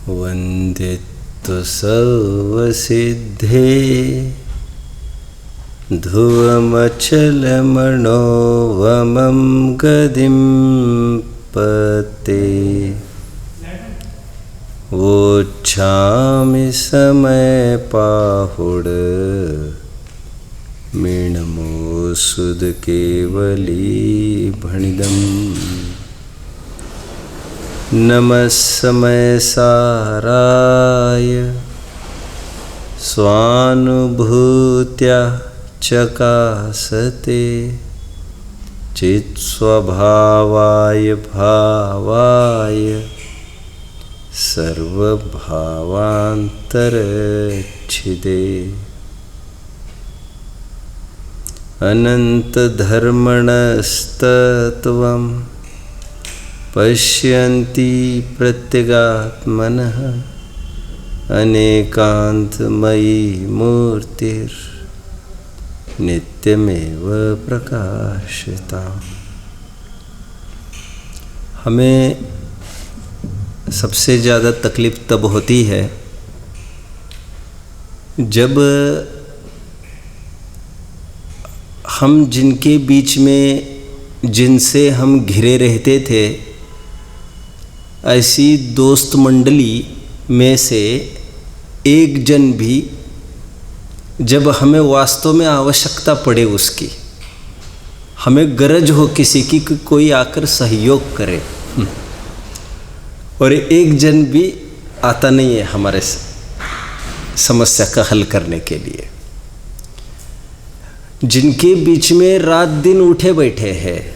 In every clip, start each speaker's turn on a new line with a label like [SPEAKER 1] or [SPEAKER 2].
[SPEAKER 1] वन्दितु सर्वसिद्धे ध्रुवमचलमनोवमं गदिं पते वोच्छामि समयपाहुड मीनमोऽसुद केवली भणिदम् नमः समय साराय स्वानुभूत्या चकासते चित्स्वभावाय भावाय सर्वभावान्तरच्छिदे अनन्तधर्मणस्तत्त्वं पश्यन्ति प्रत्यगात्मनः अनेकान्तमयी मूर्तिर्नित्यमेव प्रकाशिता। हमें सबसे ज़्यादा तकलीफ़ तब होती है जब हम जिनके बीच में जिनसे हम घिरे रहते थे ऐसी दोस्त मंडली में से एक जन भी जब हमें वास्तव में आवश्यकता पड़े उसकी, हमें गरज हो किसी की कि कोई आकर सहयोग करे, और एक जन भी आता नहीं है हमारे समस्या का हल करने के लिए। जिनके बीच में रात दिन उठे बैठे हैं,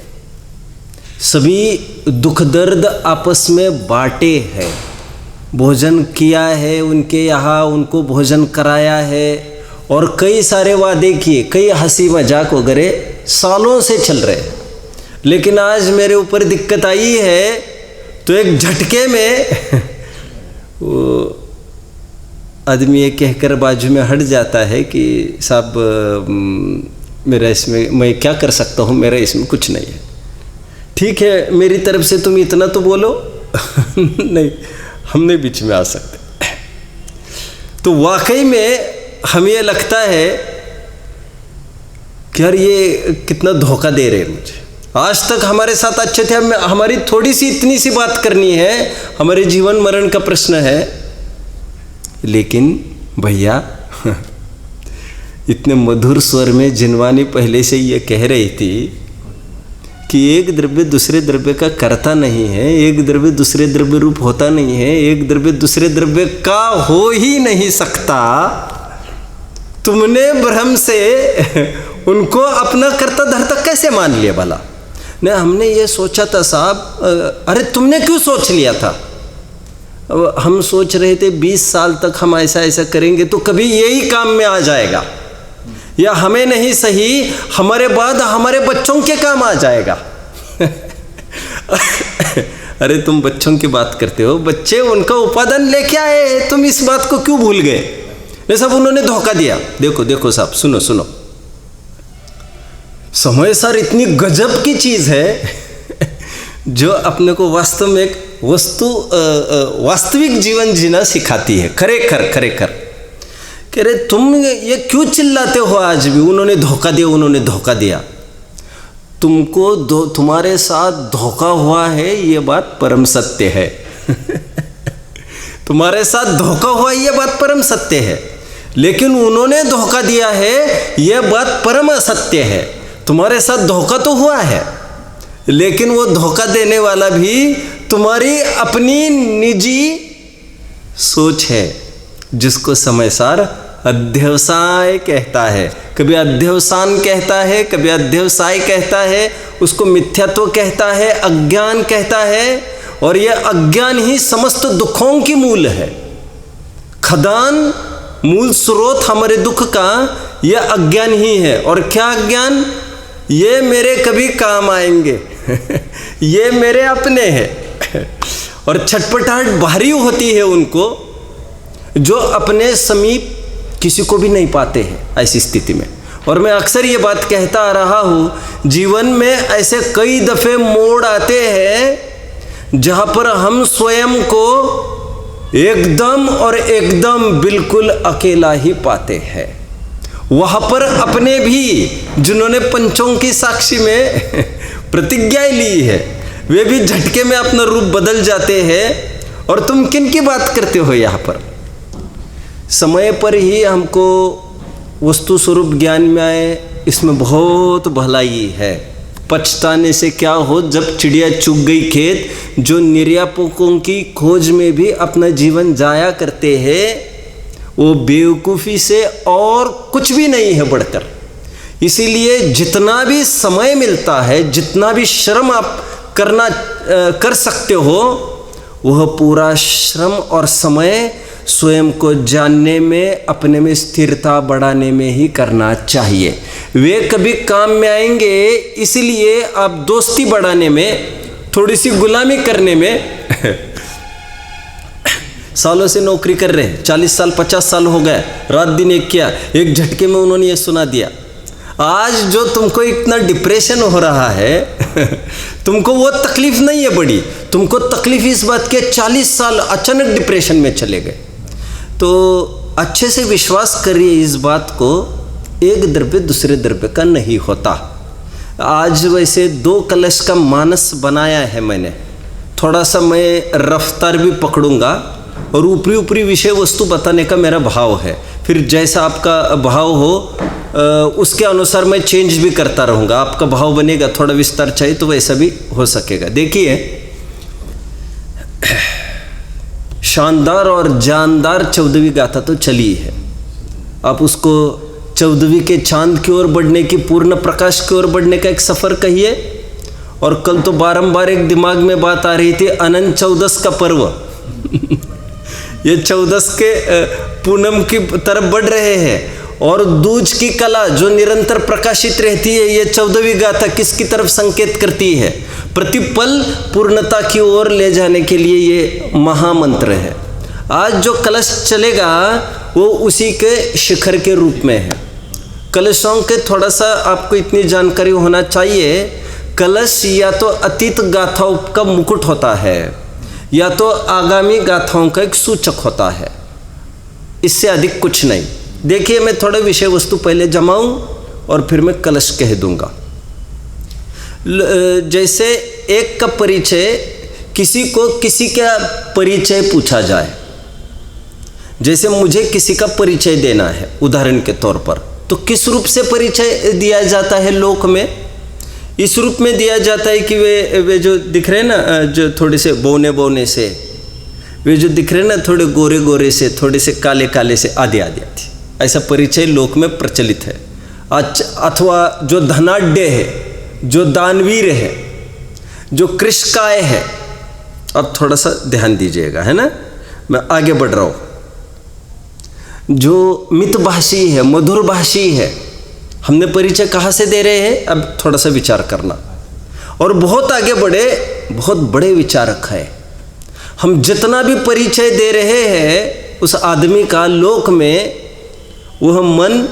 [SPEAKER 1] सभी दुख दर्द आपस में बांटे हैं, भोजन किया है उनके यहाँ, उनको भोजन कराया है और कई सारे वादे किए, कई हंसी मजाक वगैरह सालों से चल रहे हैं। लेकिन आज मेरे ऊपर दिक्कत आई है तो एक झटके में वो आदमी ये कहकर बाजू में हट जाता है कि साहब मेरा इसमें मैं क्या कर सकता हूँ, मेरा इसमें कुछ नहीं है। ठीक है, मेरी तरफ से तुम इतना तो बोलो नहीं, हम नहीं बीच में आ सकते। तो वाकई में हमें ये लगता है कि यार ये कितना धोखा दे रहे हैं मुझे। आज तक हमारे साथ अच्छे थे, हमारी थोड़ी सी इतनी सी बात करनी है, हमारे जीवन मरण का प्रश्न है। लेकिन भैया इतने मधुर स्वर में जिनवानी पहले से ये कह रही थी कि एक द्रव्य दूसरे द्रव्य का करता नहीं है, एक द्रव्य दूसरे द्रव्य रूप होता नहीं है, एक द्रव्य दूसरे द्रव्य का हो ही नहीं सकता। तुमने भ्रम से उनको अपना कर्ता धर्ता कैसे मान लिया भला? नहीं, हमने ये सोचा था साहब। अरे तुमने क्यों सोच लिया था? अब हम सोच रहे थे 20 साल तक हम ऐसा ऐसा करेंगे तो कभी यही काम में आ जाएगा, या हमें नहीं सही हमारे बाद हमारे बच्चों के काम आ जाएगा। अरे तुम बच्चों की बात करते हो, बच्चे उनका उपादान लेके आए, तुम इस बात को क्यों भूल गए? नहीं साहब, उन्होंने धोखा दिया। देखो देखो साहब, सुनो सुनो, समय सर इतनी गजब की चीज़ है जो अपने को वास्तव में एक वास्तविक जीवन जीना सिखाती है। खरेखर खरेखर कह रहे तुम ये क्यों चिल्लाते हो आज भी? उन्होंने धोखा दिया, उन्होंने धोखा दिया। तुमको तुम्हारे साथ धोखा हुआ है, ये बात परम सत्य है। तुम्हारे साथ धोखा हुआ ये बात परम सत्य है, लेकिन उन्होंने धोखा दिया है ये बात परम असत्य है। तुम्हारे साथ धोखा तो हुआ है, लेकिन वो धोखा देने वाला भी तुम्हारी अपनी निजी सोच है, जिसको समय सार अध्यवसाय कहता है। कभी अध्यवसान कहता है, कभी अध्यवसाय कहता है, उसको मिथ्यात्व कहता है, अज्ञान कहता है। और यह अज्ञान ही समस्त दुखों की मूल है। खदान मूल स्रोत हमारे दुख का यह अज्ञान ही है। और क्या अज्ञान? ये मेरे कभी काम आएंगे, ये मेरे अपने हैं। और छटपटाहट भारी होती है उनको जो अपने समीप किसी को भी नहीं पाते हैं ऐसी स्थिति में। और मैं अक्सर ये बात कहता आ रहा हूँ, जीवन में ऐसे कई दफ़े मोड़ आते हैं जहाँ पर हम स्वयं को एकदम और एकदम बिल्कुल अकेला ही पाते हैं। वहाँ पर अपने भी जिन्होंने पंचों की साक्षी में प्रतिज्ञाएं ली है, वे भी झटके में अपना रूप बदल जाते हैं। और तुम किन की बात करते हो? यहाँ पर समय पर ही हमको वस्तु स्वरूप ज्ञान में आए, इसमें बहुत भलाई है। पछताने से क्या हो, जब चिड़िया चुग गई खेत, जो निर्यातकों की खोज में भी अपना जीवन जाया करते हैं, वो बेवकूफ़ी से और कुछ भी नहीं है बढ़कर। इसीलिए जितना भी समय मिलता है, जितना भी श्रम आप कर सकते हो, वह पूरा श्रम और समय स्वयं को जानने में, अपने में स्थिरता बढ़ाने में ही करना चाहिए। वे कभी काम में आएंगे, इसलिए आप दोस्ती बढ़ाने में, थोड़ी सी गुलामी करने में सालों से नौकरी कर रहे हैं, 40 साल 50 साल हो गए, रात दिन एक किया, एक झटके में उन्होंने ये सुना दिया। आज जो तुमको इतना डिप्रेशन हो रहा है तुमको वो तकलीफ नहीं है बड़ी, तुमको तकलीफ इस बात के 40 साल अचानक डिप्रेशन में चले गए। तो अच्छे से विश्वास करिए इस बात को, एक द्रव्य दूसरे द्रव्य का नहीं होता। आज वैसे 2 कलश का मानस बनाया है मैंने, थोड़ा सा मैं रफ्तार भी पकड़ूंगा और ऊपरी विषय वस्तु बताने का मेरा भाव है। फिर जैसा आपका भाव हो उसके अनुसार मैं चेंज भी करता रहूँगा। आपका भाव बनेगा, थोड़ा विस्तार चाहिए तो वैसा भी हो सकेगा। देखिए, शानदार और जानदार 14वीं गाथा तो चली है। आप उसको 14वीं के चांद की ओर बढ़ने की, पूर्ण प्रकाश की ओर बढ़ने का एक सफ़र कहिए। और कल तो बारंबार एक दिमाग में बात आ रही थी, अनंत 14 का पर्व ये 14 के पूनम की तरफ बढ़ रहे हैं। और दूज की कला जो निरंतर प्रकाशित रहती है, ये 14वीं गाथा किसकी तरफ संकेत करती है? प्रतिपल पूर्णता की ओर ले जाने के लिए ये महामंत्र है। आज जो कलश चलेगा वो उसी के शिखर के रूप में है। कलशों के थोड़ा सा आपको इतनी जानकारी होना चाहिए, कलश या तो अतीत गाथाओं का मुकुट होता है या तो आगामी गाथाओं का एक सूचक होता है, इससे अधिक कुछ नहीं। देखिए, मैं थोड़ा विषय वस्तु पहले जमाऊं और फिर मैं कलश कह दूंगा। जैसे एक का परिचय, किसी को किसी का परिचय पूछा जाए, जैसे मुझे किसी का परिचय देना है उदाहरण के तौर पर, तो किस रूप से परिचय दिया जाता है लोक में? इस रूप में दिया जाता है कि वे जो दिख रहे हैं ना, जो थोड़े से बौने से, वे जो दिख रहे हैं ना, थोड़े गोरे से, थोड़े से काले से, आदि, ऐसा परिचय लोक में प्रचलित है। अथवा जो धनाढ्य है, जो दानवीर है, जो कृषकाय है। अब थोड़ा सा ध्यान दीजिएगा, है ना, मैं आगे बढ़ रहा हूँ। जो मितभाषी है, मधुर भाषी है, हमने परिचय कहाँ से दे रहे हैं? अब थोड़ा सा विचार करना। और बहुत आगे बढ़े, बहुत बड़े विचारक है। हम जितना भी परिचय दे रहे हैं उस आदमी का लोक में, वह मन,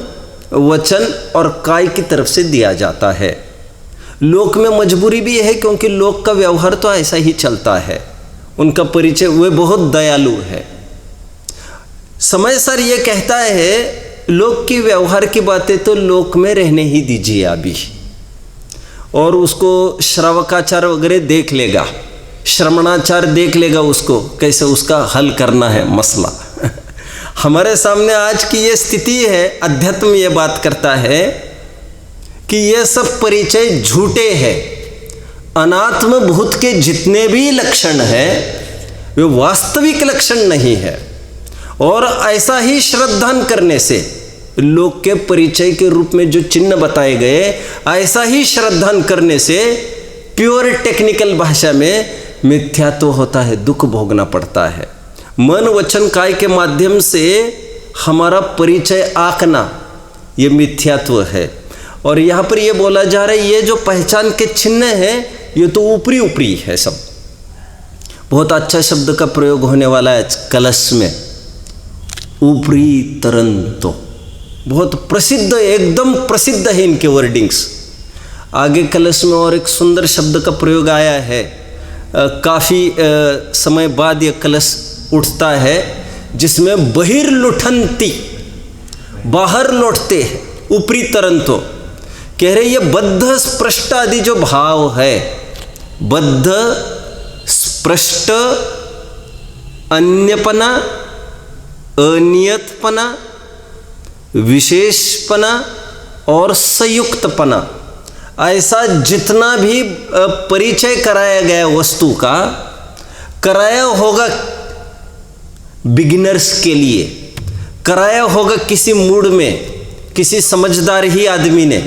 [SPEAKER 1] वचन और काय की तरफ से दिया जाता है। लोक में मजबूरी भी है, क्योंकि लोक का व्यवहार तो ऐसा ही चलता है। उनका परिचय, वे बहुत दयालु है। समय सर ये कहता है, लोक की व्यवहार की बातें तो लोक में रहने ही दीजिए अभी, और उसको श्रावकाचार वगैरह देख लेगा, श्रवणाचार देख लेगा, उसको कैसे उसका हल करना है मसला। हमारे सामने आज की ये स्थिति है, अध्यात्म ये बात करता है कि ये सब परिचय झूठे हैं। अनात्म भूत के जितने भी लक्षण हैं वे वास्तविक लक्षण नहीं है। और ऐसा ही श्रद्धान करने से, लोक के परिचय के रूप में जो चिन्ह बताए गए, ऐसा ही श्रद्धान करने से प्योर टेक्निकल भाषा में मिथ्यात्व होता है, दुख भोगना पड़ता है। मन वचन काय के माध्यम से हमारा परिचय आंकना, ये मिथ्यात्व है। और यहाँ पर ये बोला जा रहा है, ये जो पहचान के चिन्ह हैं ये तो ऊपरी है सब। बहुत अच्छा शब्द का प्रयोग होने वाला है कलश में, ऊपरी तरंतो, बहुत प्रसिद्ध, एकदम प्रसिद्ध है इनके वर्डिंग्स। आगे कलश में और एक सुंदर शब्द का प्रयोग आया है, काफ़ी समय बाद ये कलश उठता है जिसमें बहिर्लुठंती, बाहर लौटते हैं, ऊपरी तरंतो। कह रहे ये बद्ध स्पृष्ट आदि जो भाव है, बद्ध स्पृष्ट, अन्यपना, अनियतपना, विशेषपना और संयुक्तपना, ऐसा जितना भी परिचय कराया गया वस्तु का, कराया होगा बिगिनर्स के लिए, कराया होगा किसी मूड में, किसी समझदार ही आदमी ने।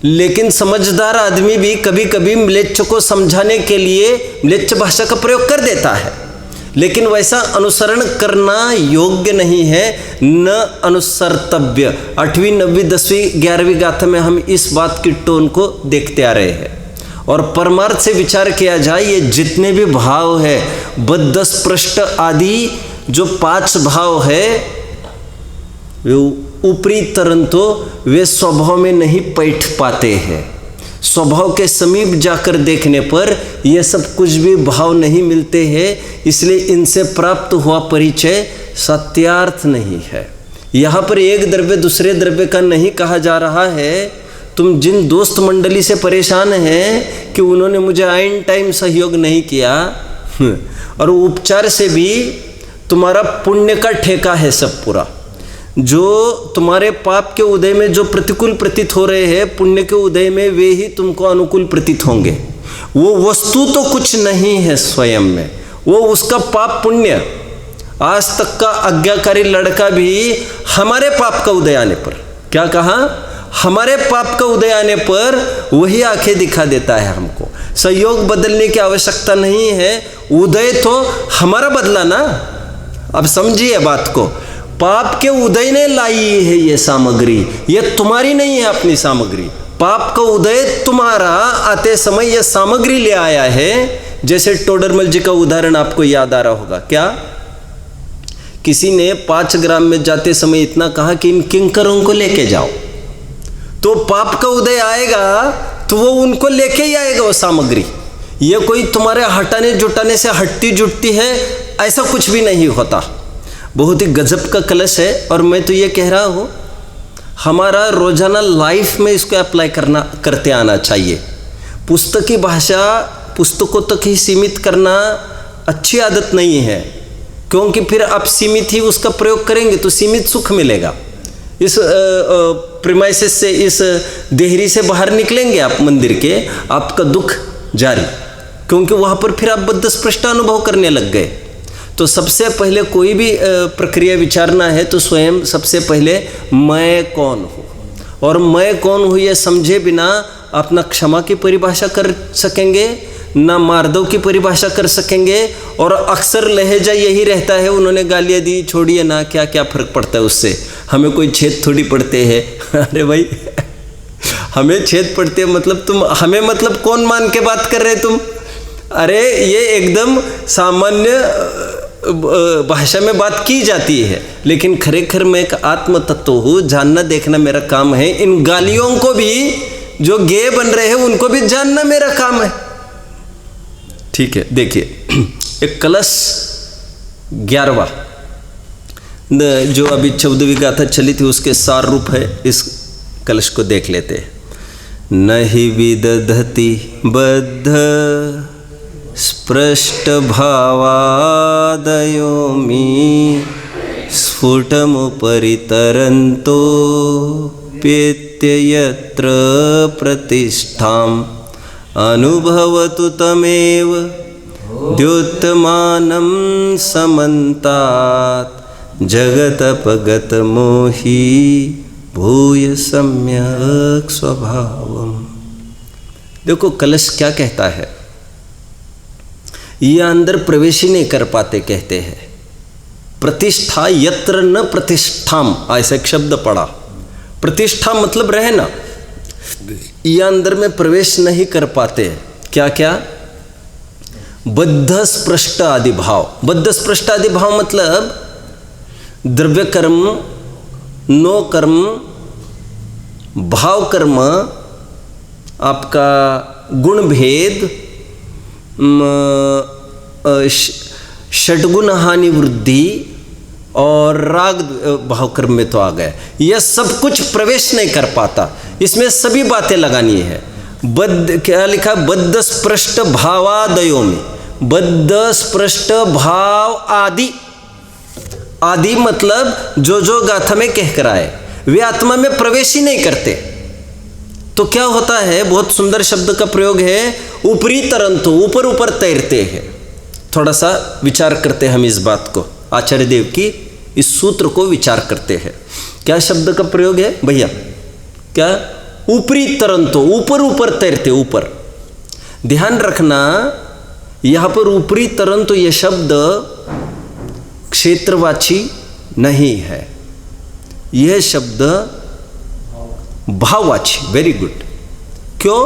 [SPEAKER 1] लेकिन समझदार आदमी भी कभी कभी म्लेच्छ को समझाने के लिए म्लेच्छ भाषा का प्रयोग कर देता है, लेकिन वैसा अनुसरण करना योग्य नहीं है, न अनुसर्तव्य। 8वीं 9वीं 10वीं 11वीं गाथा में हम इस बात की टोन को देखते आ रहे हैं। और परमार्थ से विचार किया जाए, ये जितने भी भाव है, बद्ध स्पृष्ट आदि जो 5 भाव है, वे ऊपरी तरंतो वे स्वभाव में नहीं बैठ पाते हैं। स्वभाव के समीप जाकर देखने पर ये सब कुछ भी भाव नहीं मिलते हैं, इसलिए इनसे प्राप्त हुआ परिचय सत्यार्थ नहीं है। यहाँ पर एक द्रव्य दूसरे द्रव्य का नहीं कहा जा रहा है। तुम जिन दोस्त मंडली से परेशान हैं कि उन्होंने मुझे आइन टाइम सहयोग नहीं किया, और उपचार से भी तुम्हारा पुण्य का ठेका है सब पूरा। जो तुम्हारे पाप के उदय में जो प्रतिकूल प्रतीत हो रहे हैं, पुण्य के उदय में वे ही तुमको अनुकूल प्रतीत होंगे। वो वस्तु तो कुछ नहीं है स्वयं में, वो उसका पाप पुण्य। आज तक का आज्ञाकारी लड़का भी हमारे पाप का उदय आने पर, क्या कहा, हमारे पाप का उदय आने पर वही आंखें दिखा देता है हमको। सहयोग बदलने की आवश्यकता नहीं है, उदय तो हमारा बदला ना। अब समझिए बात को, पाप के उदय ने लाई है ये सामग्री, ये तुम्हारी नहीं है अपनी सामग्री। पाप का उदय तुम्हारा आते समय ये सामग्री ले आया है। जैसे टोडरमल जी का उदाहरण आपको याद आ रहा होगा, क्या किसी ने 5 ग्राम में जाते समय इतना कहा कि इन किंकरों को लेके जाओ, तो पाप का उदय आएगा तो वो उनको लेके ही आएगा वो सामग्री। ये कोई तुम्हारे हटाने जुटाने से हटती जुटती है, ऐसा कुछ भी नहीं होता। बहुत ही गजब का कलश है। और मैं तो ये कह रहा हूँ, हमारा रोजाना लाइफ में इसको अप्लाई करते आना चाहिए। पुस्तकी भाषा पुस्तकों तक ही सीमित करना अच्छी आदत नहीं है, क्योंकि फिर आप सीमित ही उसका प्रयोग करेंगे तो सीमित सुख मिलेगा। इस प्रीमाइसेस से, इस देहरी से बाहर निकलेंगे आप मंदिर के, आपका दुख जारी, क्योंकि वहाँ पर फिर आप बद्ध स्पृष्ट अनुभव करने लग गए। तो सबसे पहले कोई भी प्रक्रिया विचारना है तो स्वयं सबसे पहले मैं कौन हूँ, और मैं कौन हूँ ये समझे बिना आप ना क्षमा की परिभाषा कर सकेंगे, ना मार्दव की परिभाषा कर सकेंगे। और अक्सर लहजा यही रहता है, उन्होंने गालियाँ दी, छोड़िए ना, क्या क्या फ़र्क पड़ता है उससे, हमें कोई छेद थोड़ी पड़ते हैं। अरे भाई हमें छेद पड़ते हैं मतलब तुम हमें मतलब कौन मान के बात कर रहे तुम? अरे ये एकदम सामान्य भाषा में बात की जाती है, लेकिन खरेखर मैं एक आत्म तत्व हूँ, जानना देखना मेरा काम है। इन गालियों को भी, जो गे बन रहे हैं उनको भी जानना मेरा काम है। ठीक है, देखिए एक कलश 11वां जो अभी 14वीं गाथा चली थी उसके सार रूप है, इस कलश को देख लेते हैं। नहि विदधति बद्ध स्पृष्ट भावादयोमी स्फुटमुपरि तरन्तो प्येत्य यत्र प्रतिष्ठाम् अनुभवतु तमेव द्योतमानं समन्तात् जगतपगत मोही भूय सम्यक स्वभावम। देखो कलश क्या कहता है, ये अंदर प्रवेश ही नहीं कर पाते, कहते हैं प्रतिष्ठा यत्र न प्रतिष्ठाम, ऐसा एक शब्द पड़ा। प्रतिष्ठा मतलब रहना, ये अंदर में प्रवेश नहीं कर पाते। क्या क्या? बद्ध स्पृष्ट आदि भाव। बद्ध स्पृष्ट आदि भाव मतलब द्रव्य कर्म, नो कर्म, भाव कर्म, आपका गुण भेद, षड्गुण हानि वृद्धि और राग भाव कर्म में तो आ गए। यह सब कुछ प्रवेश नहीं कर पाता, इसमें सभी बातें लगानी है। बद्ध क्या लिखा, बद्ध स्पृष्ट भावादयो में, बद्ध स्पृष्ट भाव आदि, आदि मतलब जो गाथा में कह कर आए वे आत्मा में प्रवेश ही नहीं करते। तो क्या होता है, बहुत सुंदर शब्द का प्रयोग है, ऊपरी तरंतो, ऊपर ऊपर तैरते हैं। थोड़ा सा विचार करते हैं हम इस बात को, आचार्य देव की इस सूत्र को विचार करते हैं। क्या शब्द का प्रयोग है भैया, क्या, ऊपरी तरंतो, ऊपर ऊपर तैरते, ऊपर। ध्यान रखना यहां पर ऊपरी तरंतो यह शब्द क्षेत्रवाची नहीं है, यह शब्द भाववाची। Very good. क्यों?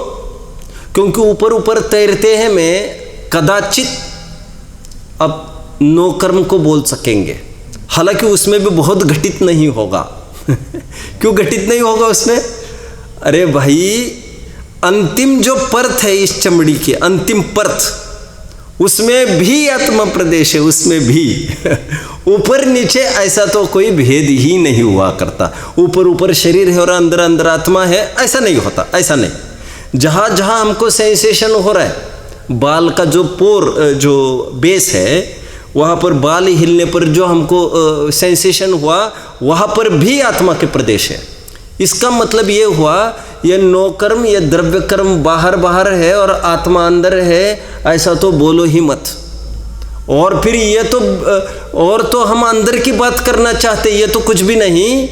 [SPEAKER 1] क्योंकि ऊपर ऊपर तैरते हैं में कदाचित अब नौकर्म को बोल सकेंगे, हालांकि उसमें भी बहुत घटित नहीं होगा। क्यों घटित नहीं होगा उसमें? अरे भाई, अंतिम जो परत है इस चमड़ी की, अंतिम परत, उसमें भी आत्मा प्रदेश है, उसमें भी ऊपर नीचे ऐसा तो कोई भेद ही नहीं हुआ करता। ऊपर ऊपर शरीर है और अंदर अंदर आत्मा है, ऐसा नहीं होता, ऐसा नहीं। जहाँ जहाँ हमको सेंसेशन हो रहा है, बाल का जो पोर, जो बेस है, वहाँ पर बाल हिलने पर जो हमको सेंसेशन हुआ, वहाँ पर भी आत्मा के प्रदेश है। इसका मतलब ये हुआ, ये नौकर्म, ये द्रव्य कर्म बाहर बाहर है और आत्मा अंदर है, ऐसा तो बोलो ही मत। और फिर ये तो, और तो हम अंदर की बात करना चाहते, ये तो कुछ भी नहीं।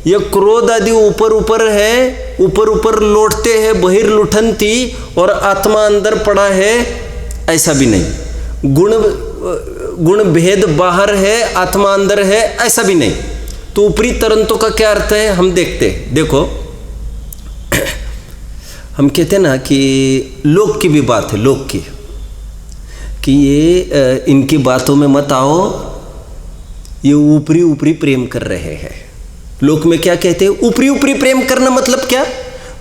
[SPEAKER 1] ये क्रोध आदि ऊपर ऊपर है, ऊपर ऊपर लौटते हैं बहिर्लुठंती, और आत्मा अंदर पड़ा है, ऐसा भी नहीं। गुण भेद बाहर है, आत्मा अंदर है, ऐसा भी नहीं। तो ऊपरी तरंतों का क्या अर्थ है हम देखते हैं। देखो, हम कहते हैं ना कि लोक की भी बात है, लोक की, कि ये इनकी बातों में मत आओ, ये ऊपरी ऊपरी प्रेम कर रहे हैं। लोक में क्या कहते हैं, ऊपरी ऊपरी प्रेम करना मतलब क्या,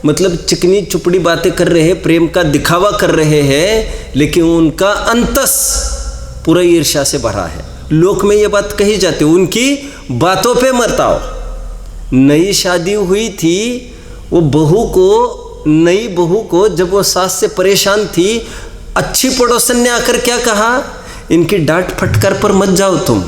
[SPEAKER 1] मतलब चिकनी चुपड़ी बातें कर रहे हैं, प्रेम का दिखावा कर रहे हैं, लेकिन उनका अंतस पूरा ईर्ष्या से भरा है। लोक में ये बात कही जाती है, उनकी बातों पे मत आओ। नई शादी हुई थी, वो बहू को, नई बहू को जब वो सास से परेशान थी, अच्छी पड़ोसन ने आकर क्या कहा, इनकी डांट फटकार पर मत जाओ तुम।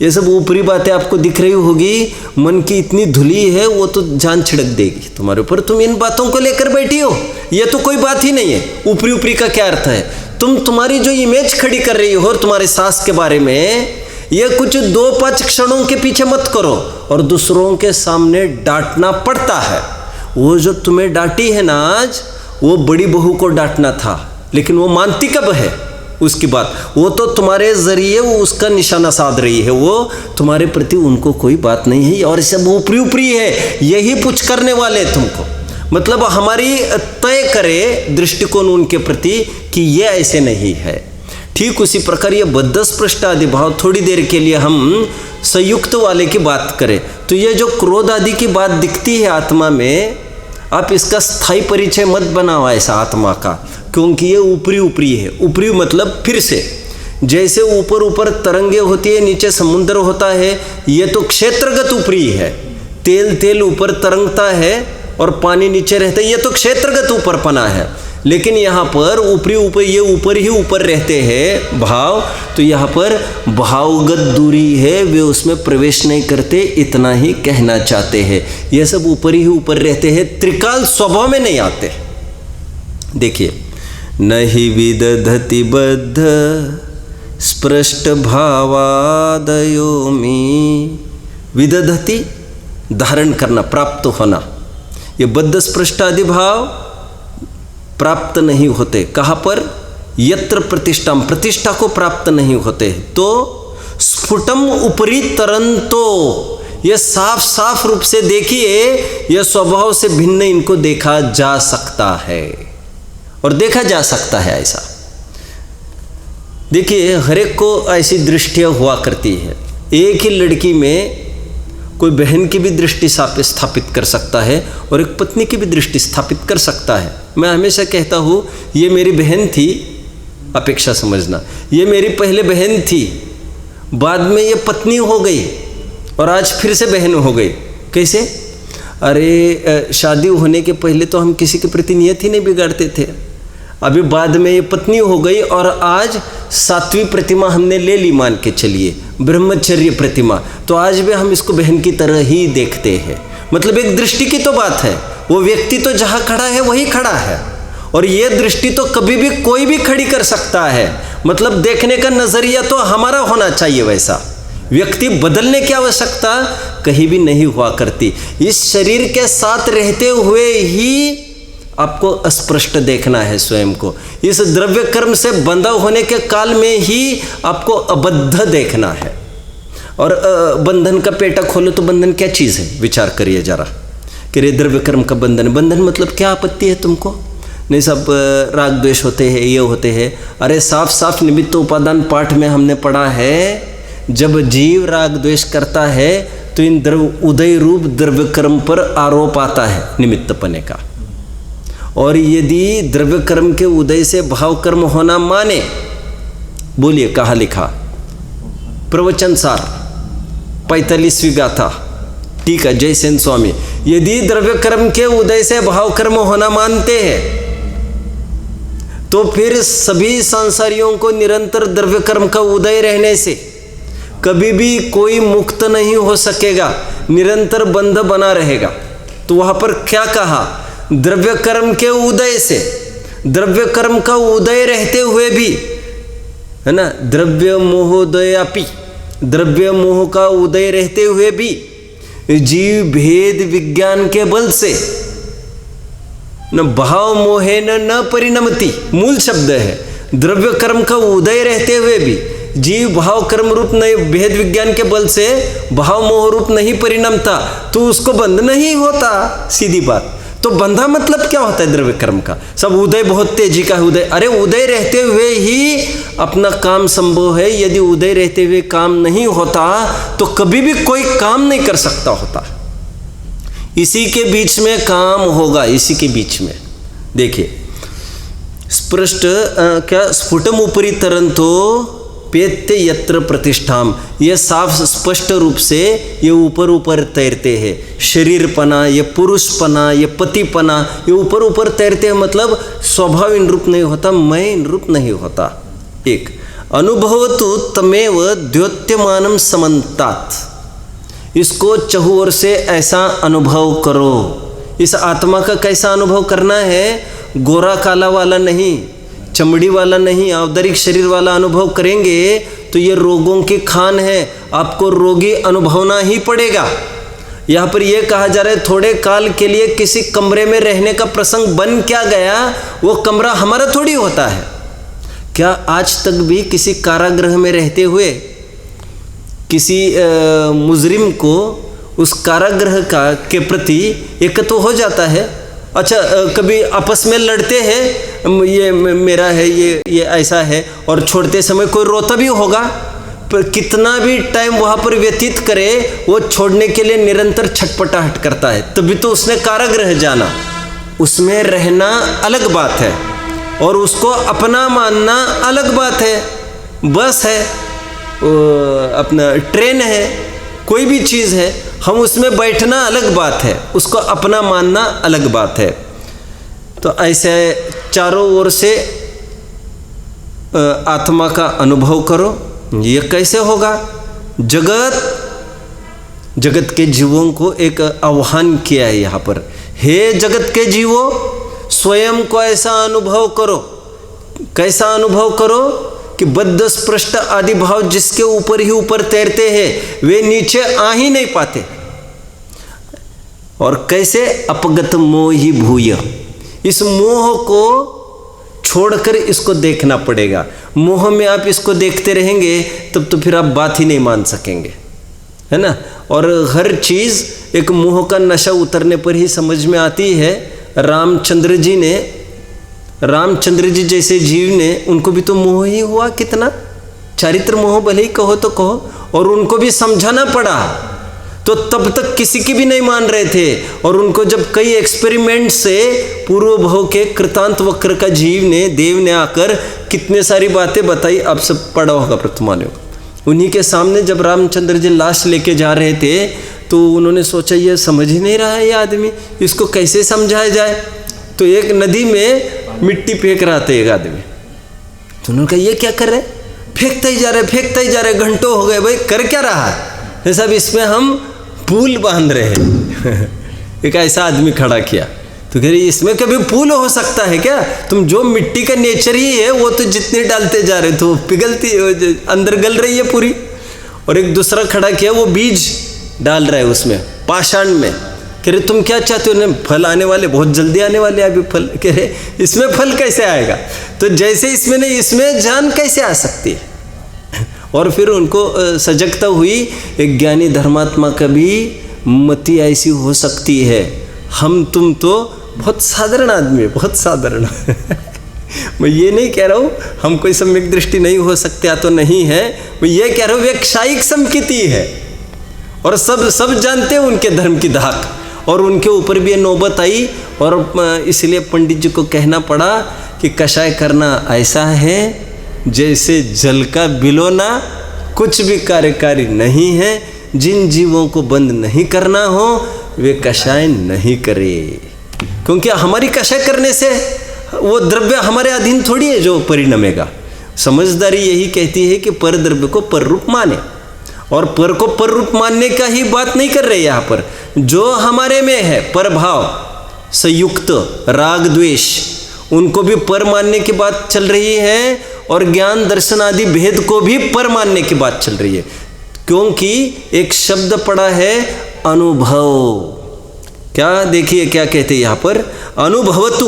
[SPEAKER 1] ये सब ऊपरी बातें आपको दिख रही होगी, मन की इतनी धुली है, वो तो जान छिड़क देगी तुम्हारे ऊपर, तुम इन बातों को लेकर बैठी हो, ये तो कोई बात ही नहीं है। ऊपरी ऊपरी का क्या अर्थ है, तुम तुम्हारी जो इमेज खड़ी कर रही हो तुम्हारे सास के बारे में, ये कुछ 2-5 क्षणों के पीछे मत करो, और दूसरों के सामने डांटना पड़ता है। वो जो तुम्हें डांटी है ना आज, वो बड़ी बहू को डांटना था, लेकिन वो मानती कब है उसकी बात, वो तो तुम्हारे जरिए वो उसका निशाना साध रही है, वो तुम्हारे प्रति उनको कोई बात नहीं है, और सब ऊपरी ऊपरी है, यही पुछ करने वाले तुमको। मतलब हमारी तय करे दृष्टिकोण उनके प्रति कि ये ऐसे नहीं है। ठीक उसी प्रकार ये बद्ध स्पृष्ट आदि भाव, थोड़ी देर के लिए हम संयुक्त वाले की बात करें तो ये जो क्रोध आदि की बात दिखती है आत्मा में, आप इसका स्थायी परिचय मत बनाओ ऐसा आत्मा का, क्योंकि ये ऊपरी ऊपरी है। ऊपरी मतलब फिर से, जैसे ऊपर ऊपर तरंगे होती है, नीचे समुद्र होता है, ये तो क्षेत्रगत ऊपरी है। तेल तेल ऊपर तरंगता है और पानी नीचे रहता है, ये तो क्षेत्रगत ऊपरपना है। लेकिन यहाँ पर ऊपरी ऊपर, ये ऊपर ही ऊपर रहते हैं भाव, तो यहाँ पर भावगत दूरी है, वे उसमें प्रवेश नहीं करते, इतना ही कहना चाहते हैं। ये सब ऊपर ही ऊपर रहते हैं, त्रिकाल स्वभाव में नहीं आते। देखिए, नहीं विदधति बद्ध स्पृष्ट भावादयो में, विदधति धारण करना, प्राप्त होना, ये बद्ध स्पृष्ट आदि भाव प्राप्त नहीं होते। कहाँ पर, यत्र प्रतिष्ठा, प्रतिष्ठा को प्राप्त नहीं होते। तो स्फुटम उपरी तरंतो, ये साफ साफ रूप से देखिए, यह स्वभाव से भिन्न इनको देखा जा सकता है, और देखा जा सकता है ऐसा। देखिए, हर एक को ऐसी दृष्टियाँ हुआ करती है। एक ही लड़की में कोई बहन की भी दृष्टि स्थापित कर सकता है, और एक पत्नी की भी दृष्टि स्थापित कर सकता है। मैं हमेशा कहता हूँ, ये मेरी बहन थी, अपेक्षा समझना, ये मेरी पहले बहन थी, बाद में ये पत्नी हो गई और आज फिर से बहन हो गई। कैसे? अरे शादी होने के पहले तो हम किसी के प्रति नियत ही नहीं बिगाड़ते थे, अभी बाद में ये पत्नी हो गई और आज 7वीं प्रतिमा हमने ले ली, मान के चलिए ब्रह्मचर्य प्रतिमा, तो आज भी हम इसको बहन की तरह ही देखते हैं। मतलब एक दृष्टि की तो बात है, वो व्यक्ति तो जहाँ खड़ा है वही खड़ा है, और ये दृष्टि तो कभी भी कोई भी खड़ी कर सकता है। मतलब देखने का नजरिया तो हमारा होना चाहिए वैसा, व्यक्ति बदलने की आवश्यकता कहीं भी नहीं हुआ करती। इस शरीर के साथ रहते हुए ही आपको स्पष्ट देखना है स्वयं को, इस द्रव्य कर्म से बंधा होने के काल में ही आपको अबद्ध देखना है। और बंधन का पेटा खोलो तो बंधन क्या चीज़ है, विचार करिए जरा कि रे द्रव्य कर्म का बंधन, बंधन मतलब क्या आपत्ति है तुमको? नहीं सब राग द्वेष होते हैं, ये होते हैं। अरे साफ साफ निमित्त उपादान पाठ में हमने पढ़ा है, जब जीव राग द्वेष करता है तो इन उदय रूप द्रव्य कर्म पर आरोप आता है निमित्तपने का। और यदि द्रव्य कर्म के उदय से भाव कर्म होना माने, बोलिए कहाँ लिखा? प्रवचन सार 45वीं गाथा, ठीक है, जयसेन स्वामी। यदि द्रव्य कर्म के उदय से भाव कर्म होना मानते हैं तो फिर सभी संसारियों को निरंतर द्रव्य कर्म का उदय रहने से कभी भी कोई मुक्त नहीं हो सकेगा, निरंतर बंध बना रहेगा। तो वहां पर क्या कहा? द्रव्य कर्म के उदय से, द्रव्य कर्म का उदय रहते हुए भी, है ना, द्रव्य मोहोदयापि, द्रव्य मोह का उदय रहते हुए भी जीव भेद विज्ञान के बल से न भाव मोहे न परिणमति, मूल शब्द है। द्रव्य कर्म का उदय रहते हुए भी जीव भाव कर्म रूप नहीं, भेद विज्ञान के बल से भाव मोह रूप नहीं परिणमता, तो उसको बंध नहीं होता, सीधी बात। तो बंधा मतलब क्या होता है द्रव्य कर्म का? सब उदय बहुत तेजी का है उदय। अरे उदय रहते हुए ही अपना काम संभव है, यदि उदय रहते हुए काम नहीं होता तो कभी भी कोई काम नहीं कर सकता होता। इसी के बीच में काम होगा, इसी के बीच में देखिए स्पष्ट क्या स्फुटम उपरी तरंतो पेत्य यत्र प्रतिष्ठाम, ये साफ स्पष्ट रूप से ये ऊपर ऊपर तैरते हैं। शरीरपना, ये पुरुषपना, ये पतिपना, ये ऊपर ऊपर तैरते हैं। मतलब स्वभाव इन रूप नहीं होता, मैं इन रूप नहीं होता। एक अनुभवतु तमेव द्योत्यमानम समन्तात, इसको चहुओर से ऐसा अनुभव करो। इस आत्मा का कैसा अनुभव करना है? गोरा काला वाला नहीं, चमड़ी वाला नहीं, औदरिक शरीर वाला अनुभव करेंगे तो ये रोगों की खान है, आपको रोगी अनुभवना ही पड़ेगा। यहाँ पर यह कहा जा रहा है थोड़े काल के लिए किसी कमरे में रहने का प्रसंग बन क्या गया, वो कमरा हमारा थोड़ी होता है। क्या आज तक भी किसी कारागृह में रहते हुए किसी मुजरिम को उस कारागृह का के प्रति एकत्व हो जाता है? अच्छा कभी आपस में लड़ते हैं, ये मेरा है, ये ऐसा है, और छोड़ते समय कोई रोता भी होगा, पर कितना भी टाइम वहाँ पर व्यतीत करे वो छोड़ने के लिए निरंतर छटपटाहट करता है। तभी तो उसने कारागृह जाना। उसमें रहना अलग बात है और उसको अपना मानना अलग बात है। बस है, अपना ट्रेन है, कोई भी चीज़ है, हम उसमें बैठना अलग बात है, उसको अपना मानना अलग बात है। तो ऐसे चारों ओर से आत्मा का अनुभव करो। ये कैसे होगा? जगत के जीवों को एक आह्वान किया है यहाँ पर, हे जगत के जीवों, स्वयं को ऐसा अनुभव करो। कैसा अनुभव करो कि बद्ध स्पृष्ट आदि भाव जिसके ऊपर ही ऊपर तैरते हैं वे नीचे आ ही नहीं पाते। और कैसे? अपगत मोहि भूय, इस मोह को छोड़कर इसको देखना पड़ेगा। मोह में आप इसको देखते रहेंगे तब तो फिर आप बात ही नहीं मान सकेंगे, है ना। और हर चीज़ एक मोह का नशा उतरने पर ही समझ में आती है। रामचंद्र जी जैसे जीव ने, उनको भी तो मोह ही हुआ कितना, चारित्र मोह भले ही कहो तो कहो, और उनको भी समझाना पड़ा। तो तब तक किसी की भी नहीं मान रहे थे, और उनको जब कई एक्सपेरिमेंट से पूर्व भव के कृतांत वक्र का जीव ने, देव ने आकर कितने सारी बातें बताई, आप सब पढ़ा होगा प्रथमालय। उन्हीं के सामने जब रामचंद्र जी लाश लेके जा रहे थे तो उन्होंने सोचा ये समझ ही नहीं रहा है ये आदमी, इसको कैसे समझाया जाए। तो एक नदी में मिट्टी फेंक रहा था एक आदमी, तो उन्होंने कहा ये क्या कर रहे, फेंकता ही जा रहे फेंकता ही जा रहे, घंटों हो गए, भाई कर क्या रहा है। सब इसमें हम पुल बांध रहे हैं। एक ऐसा आदमी खड़ा किया, तो कह रही इसमें कभी पुल हो सकता है क्या, तुम जो मिट्टी का नेचर ही है वो तो जितने डालते जा रहे तो पिघलती अंदर गल रही है पूरी। और एक दूसरा खड़ा किया, वो बीज डाल रहा है उसमें पाषाण में, कह रहे तुम क्या चाहते हो, फल आने वाले बहुत जल्दी आने वाले अभी फल, कह रहे इसमें फल कैसे आएगा, तो जैसे इसमें नहीं इसमें जान कैसे आ सकती है। और फिर उनको सजगता हुई, एक ज्ञानी धर्मात्मा का भी मति ऐसी हो सकती है, हम तुम तो बहुत साधारण आदमी है, बहुत साधारण। मैं ये नहीं कह रहा हूँ हम कोई सम्यक दृष्टि नहीं हो सकता तो नहीं है, मैं ये कह रहा हूँ वे क्षायिक संकिति है और सब जानते हैं उनके धर्म की धाक, और उनके ऊपर भी ये नौबत आई। और इसलिए पंडित जी को कहना पड़ा कि कषाय करना ऐसा है जैसे जल का बिलोना, कुछ भी कार्यकारी नहीं है। जिन जीवों को बंद नहीं करना हो वे कषाय नहीं करे, क्योंकि हमारी कषाय करने से वो द्रव्य हमारे अधीन थोड़ी है जो परिणमेगा। समझदारी यही कहती है कि पर द्रव्य को पर रूप माने, और पर को पर रूप मानने का ही बात नहीं कर रहे यहाँ पर, जो हमारे में है पर भाव संयुक्त राग द्वेष, उनको भी पर मानने की बात चल रही है, और ज्ञान दर्शन आदि भेद को भी पर मानने की बात चल रही है। क्योंकि एक शब्द पड़ा है अनुभव, क्या देखिए क्या कहते हैं यहाँ पर, अनुभवतु,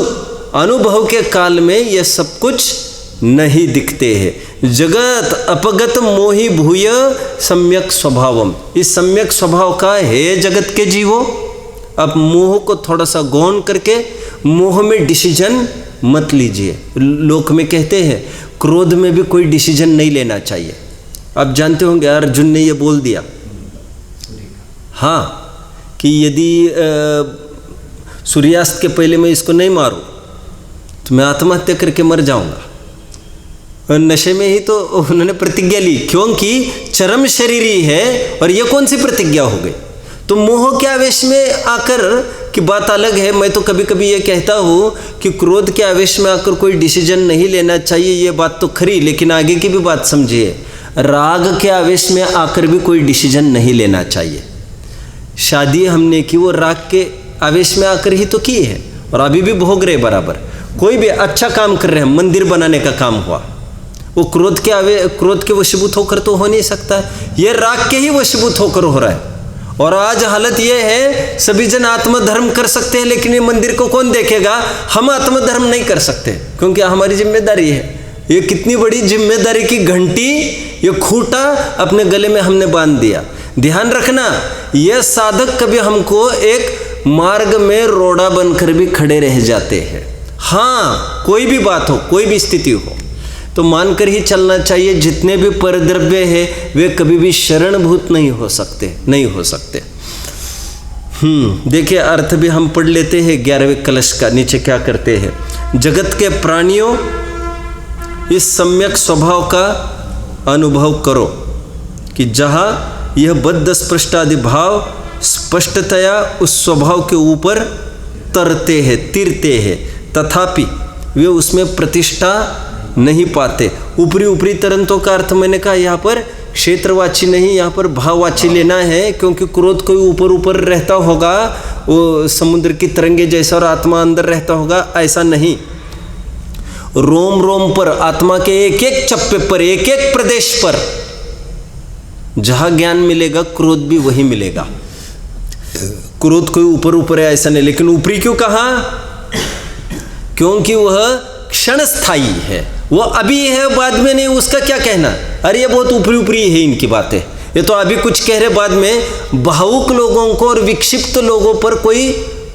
[SPEAKER 1] अनुभव के काल में यह सब कुछ नहीं दिखते हैं। जगत अपगत मोहि भूय सम्यक स्वभावम, इस सम्यक स्वभाव का है जगत के जीवो। अब मोह को थोड़ा सा गौण करके मोह में डिसीजन मत लीजिए। लोक में कहते हैं क्रोध में भी कोई डिसीजन नहीं लेना चाहिए। आप जानते होंगे अर्जुन ने ये बोल दिया, हाँ, कि यदि सूर्यास्त के पहले मैं इसको नहीं मारूं तो मैं आत्महत्या करके मर जाऊंगा। और नशे में ही तो उन्होंने प्रतिज्ञा ली, क्योंकि चरम शरीरी है, और ये कौन सी प्रतिज्ञा हो गई। तो मोह के आवेश में आकर की बात अलग है। मैं तो कभी कभी ये कहता हूँ कि क्रोध के आवेश में आकर कोई डिसीजन नहीं लेना चाहिए, ये बात तो खरी, लेकिन आगे की भी बात समझिए। राग के आवेश में आकर भी कोई डिसीजन नहीं लेना चाहिए। शादी हमने की वो राग के आवेश में आकर ही तो की है, और अभी भी भोग रहे बराबर। कोई भी अच्छा काम कर रहे हैं, मंदिर बनाने का काम हुआ, वो क्रोध के वशीभूत होकर तो हो नहीं सकता, ये राग के ही वशीभूत होकर हो रहा है। और आज हालत ये है सभी जन आत्मधर्म कर सकते हैं, लेकिन ये मंदिर को कौन देखेगा। हम आत्मधर्म नहीं कर सकते क्योंकि हमारी जिम्मेदारी है। ये कितनी बड़ी जिम्मेदारी की घंटी, ये खूंटा अपने गले में हमने बांध दिया। ध्यान रखना, ये साधक कभी हमको एक मार्ग में रोड़ा बनकर भी खड़े रह जाते हैं। हाँ, कोई भी बात हो, कोई भी स्थिति हो, तो मानकर ही चलना चाहिए। जितने भी परद्रव्य है वे कभी भी शरणभूत नहीं हो सकते। देखिए अर्थ भी हम पढ़ लेते हैं 11वें कलश का। नीचे क्या करते हैं, जगत के प्राणियों इस सम्यक स्वभाव का अनुभव करो कि जहाँ यह बद्ध स्पष्टादि भाव स्पष्टतया उस स्वभाव के ऊपर तरते हैं, तिरते हैं, तथापि वे उसमें प्रतिष्ठा नहीं पाते। ऊपरी तरंतों का अर्थ मैंने कहा यहाँ पर क्षेत्रवाची नहीं, यहाँ पर भाववाची लेना है, क्योंकि क्रोध कोई ऊपर रहता होगा वो समुद्र की तरंगे जैसा और आत्मा अंदर रहता होगा, ऐसा नहीं। रोम रोम पर, आत्मा के एक एक चप्पे पर, एक एक प्रदेश पर जहाँ ज्ञान मिलेगा क्रोध भी वही मिलेगा। क्रोध कोई ऊपर है ऐसा नहीं, लेकिन ऊपरी क्यों कहा, क्योंकि वह क्षण स्थायी है, वो अभी है बाद में नहीं। उसका क्या कहना, अरे ये बहुत ऊपरी है इनकी बातें, ये तो अभी कुछ कह रहे बाद में। भावुक लोगों को और विक्षिप्त लोगों पर कोई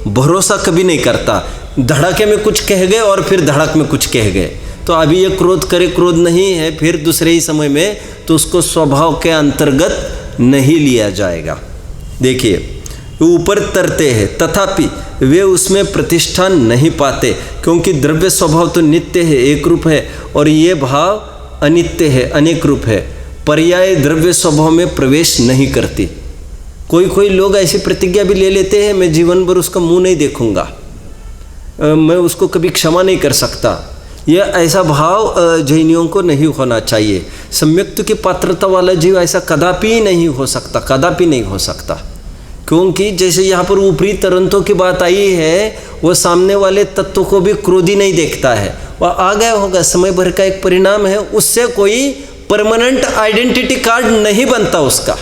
[SPEAKER 1] भरोसा कभी नहीं करता। धड़के में कुछ कह गए और फिर धड़क में कुछ कह गए, तो अभी ये क्रोध करे, क्रोध नहीं है, फिर दूसरे ही समय में तो उसको स्वभाव के अंतर्गत नहीं लिया जाएगा। देखिए ऊपर तरते हैं, तथापि वे उसमें प्रतिष्ठा नहीं पाते, क्योंकि द्रव्य स्वभाव तो नित्य है, एक रूप है, और ये भाव अनित्य है, अनेक रूप है। पर्याय द्रव्य स्वभाव में प्रवेश नहीं करती। कोई लोग ऐसी प्रतिज्ञा भी ले लेते हैं, मैं जीवन भर उसका मुंह नहीं देखूंगा, मैं उसको कभी क्षमा नहीं कर सकता। यह ऐसा भाव जैनियों को नहीं होना चाहिए। सम्यक्त्व की पात्रता वाला जीव ऐसा कदापि नहीं हो सकता, कदापि नहीं हो सकता। क्योंकि जैसे यहाँ पर ऊपरी तरंतों की बात आई है, वो सामने वाले तत्व को भी क्रोधी नहीं देखता है, वह आ गया होगा, समय भर का एक परिणाम है, उससे कोई परमानेंट आइडेंटिटी कार्ड नहीं बनता उसका।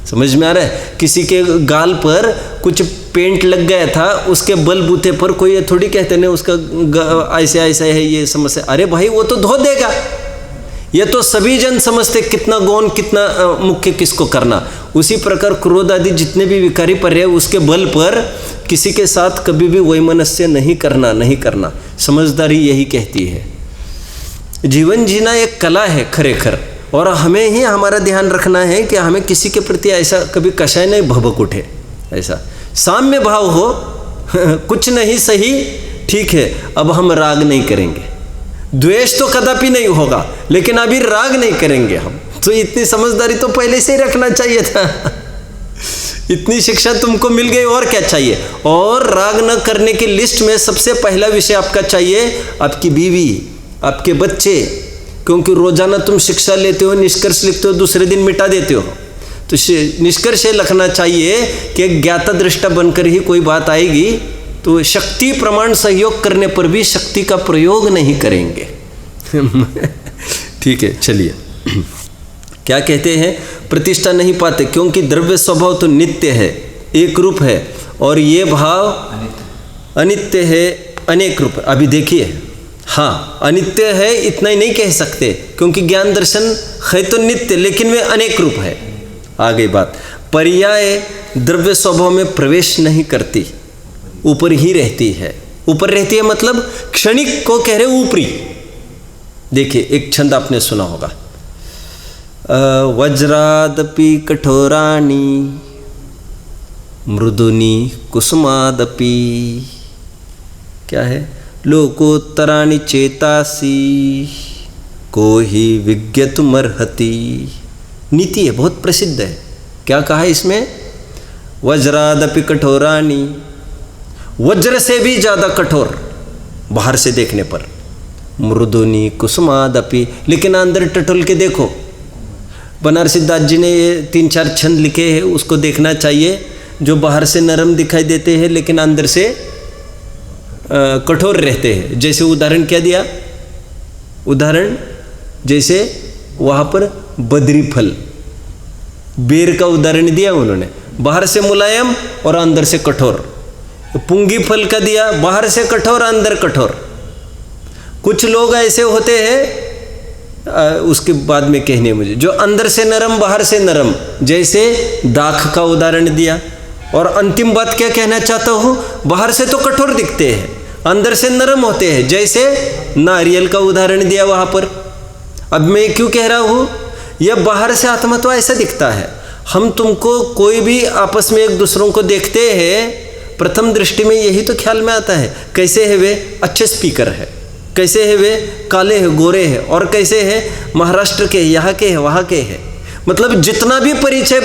[SPEAKER 1] समझ में आ रहा है? किसी के गाल पर कुछ पेंट लग गया था, उसके बलबूते पर कोई ये थोड़ी कहते नहीं उसका ऐसे ऐसा है ये समस्या, अरे भाई वो तो धो देगा। ये तो सभी जन समझते कितना गौण कितना मुख्य किसको करना। उसी प्रकार क्रोध आदि जितने भी विकारी पर्याय उसके बल पर किसी के साथ कभी भी वैमनस्य नहीं करना। समझदारी यही कहती है। जीवन जीना एक कला है खरेखर, और हमें ही हमारा ध्यान रखना है कि हमें किसी के प्रति ऐसा कभी कषाय नहीं भभक उठे, ऐसा साम्य भाव हो। कुछ नहीं सही, ठीक है, अब हम राग नहीं करेंगे, द्वेष तो कदापि नहीं होगा, लेकिन अभी राग नहीं करेंगे हम। तो इतनी समझदारी तो पहले से ही रखना चाहिए था। इतनी शिक्षा तुमको मिल गई, और क्या चाहिए। और राग न करने की लिस्ट में सबसे पहला विषय आपका चाहिए आपकी बीवी, आपके बच्चे, क्योंकि रोजाना तुम शिक्षा लेते हो, निष्कर्ष लिखते हो, दूसरे दिन मिटा देते हो। तो निष्कर्ष लिखना चाहिए कि ज्ञाता दृष्टा बनकर ही कोई बात आएगी तो शक्ति प्रमाण सहयोग करने पर भी शक्ति का प्रयोग नहीं करेंगे। ठीक है, चलिए। क्या कहते हैं? प्रतिष्ठा नहीं पाते क्योंकि द्रव्य स्वभाव तो नित्य है, एक रूप है, और ये भाव अनित्य है, अनेक रूप। अभी देखिए, हाँ अनित्य है इतना ही नहीं कह सकते, क्योंकि ज्ञान दर्शन है तो नित्य, लेकिन वे अनेक रूप है। आ गई बात। पर्याय द्रव्य स्वभाव में प्रवेश नहीं करती, ऊपर ही रहती है। ऊपर रहती है मतलब क्षणिक को कह रहे ऊपरी। देखिए एक छंद आपने सुना होगा, वज्रादपि कठोराणि मृदुनि कुसुमादपि, क्या है? लोकोत्तराणि चेतासी को ही विज्ञतुमर्हति। नीति है, बहुत प्रसिद्ध है। क्या कहा है इसमें? वज्रादपि कठोराणि, वज्र से भी ज़्यादा कठोर बाहर से देखने पर, मृदुनि कुसुमादपि, लेकिन अंदर टटोल के देखो। बनारसी दास जी ने ये 3-4 छंद लिखे हैं, उसको देखना चाहिए, जो बाहर से नरम दिखाई देते हैं लेकिन अंदर से कठोर रहते हैं। जैसे उदाहरण क्या दिया? उदाहरण जैसे वहाँ पर बद्री फल, बेर का उदाहरण दिया उन्होंने, बाहर से मुलायम और अंदर से कठोर। पुंगी फल का दिया, बाहर से कठोर अंदर कठोर। कुछ लोग ऐसे होते हैं, उसके बाद में कहने मुझे, जो अंदर से नरम बाहर से नरम, जैसे दाख का उदाहरण दिया। और अंतिम बात क्या कहना चाहता हूँ, बाहर से तो कठोर दिखते हैं, अंदर से नरम होते हैं, जैसे नारियल का उदाहरण दिया वहाँ पर। अब मैं क्यों कह रहा हूँ, यह बाहर से आत्मा तो ऐसा दिखता है। हम तुमको कोई भी आपस में एक दूसरों को देखते हैं, प्रथम दृष्टि में यही तो ख्याल में आता है, कैसे है वे अच्छे स्पीकर है, कैसे है वे काले हैं गोरे हैं, और कैसे है महाराष्ट्र के, यहाँ के हैं वहाँ के हैं। मतलब जितना भी परिचय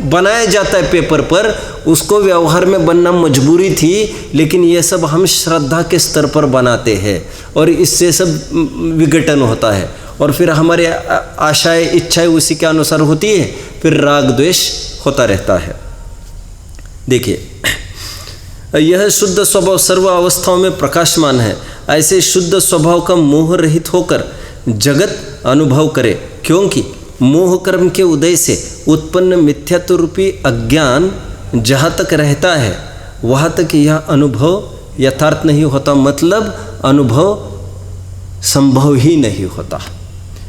[SPEAKER 1] बनाया जाता है पेपर पर, उसको व्यवहार में बनना मजबूरी थी, लेकिन ये सब हम श्रद्धा के स्तर पर बनाते हैं और इससे सब विघटन होता है, और फिर हमारे आशाएं इच्छाएं उसी के अनुसार होती है, फिर राग द्वेष होता रहता है। देखिए, यह शुद्ध स्वभाव सर्व अवस्थाओं में प्रकाशमान है। ऐसे शुद्ध स्वभाव का मोह रहित होकर जगत अनुभव करे, क्योंकि मोह कर्म के उदय से उत्पन्न मिथ्यात्व रूपी अज्ञान जहाँ तक रहता है वहाँ तक यह अनुभव यथार्थ नहीं होता, मतलब अनुभव संभव ही नहीं होता।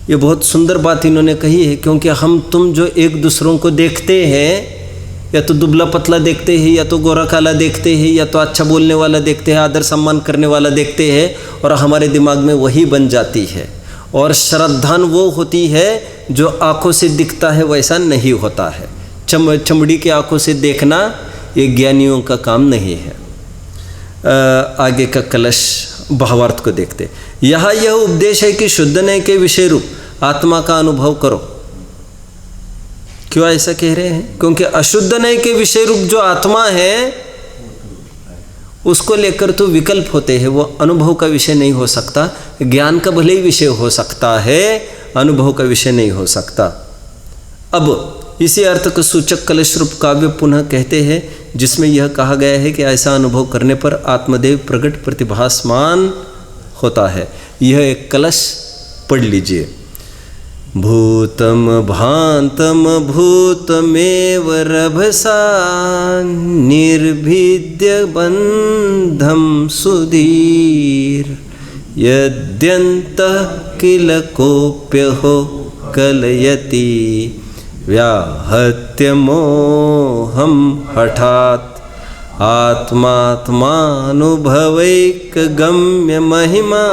[SPEAKER 1] ये बहुत सुंदर बात इन्होंने कही है, क्योंकि हम तुम जो एक दूसरों को देखते हैं, या तो दुबला पतला देखते हैं, या तो गोरा काला देखते हैं, या तो अच्छा बोलने वाला देखते हैं, आदर सम्मान करने वाला देखते हैं, और हमारे दिमाग में वही बन जाती है। और श्रद्धान वो होती है जो आँखों से दिखता है वैसा नहीं होता है। चमड़ी के आँखों से देखना ये ज्ञानियों का काम नहीं है। आगे का कलश भावार्थ को देखते, यहाँ यह उपदेश है कि शुद्ध नय के विषय रूप आत्मा का अनुभव करो। क्यों ऐसा कह रहे हैं? क्योंकि अशुद्ध नय के विषय रूप जो आत्मा है उसको लेकर तो विकल्प होते हैं, वो अनुभव का विषय नहीं हो सकता। ज्ञान का भले ही विषय हो सकता है, अनुभव का विषय नहीं हो सकता। अब इसी अर्थ को सूचक कलश रूप काव्य पुनः कहते हैं, जिसमें यह कहा गया है कि ऐसा अनुभव करने पर आत्मदेव प्रकट प्रतिभासमान होता है। यह एक कलश पढ़ लीजिए। भूतम भांतम भूतमेव रभसा निर्भिद्य बंधम सुधीर यद्यन्तः किल कोप्य हो कलयति व्याहत्य मोहम हठात् आत्मात्मानुभवैक गम्य महिमा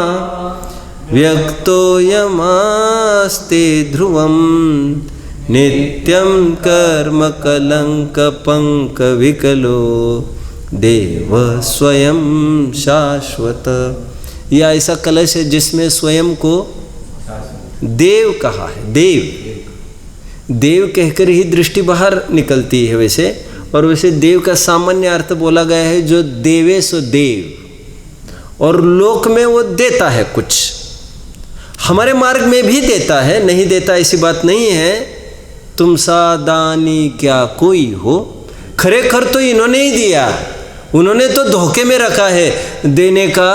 [SPEAKER 1] व्यक्तो यमास्ते ध्रुवं नित्यं कर्म कलंक पंक विकलो देव स्वयं शाश्वत। यह ऐसा कलश है जिसमें स्वयं को देव कहा है। देव कहकर ही दृष्टि बाहर निकलती है वैसे, और वैसे देव का सामान्य अर्थ बोला गया है जो देवे सो देव, और लोक में वो देता है कुछ, हमारे मार्ग में भी देता है, नहीं देता ऐसी बात नहीं है। तुम सा दानी क्या कोई हो, खरेखर तो इन्होंने ही दिया, उन्होंने तो धोखे में रखा है, देने का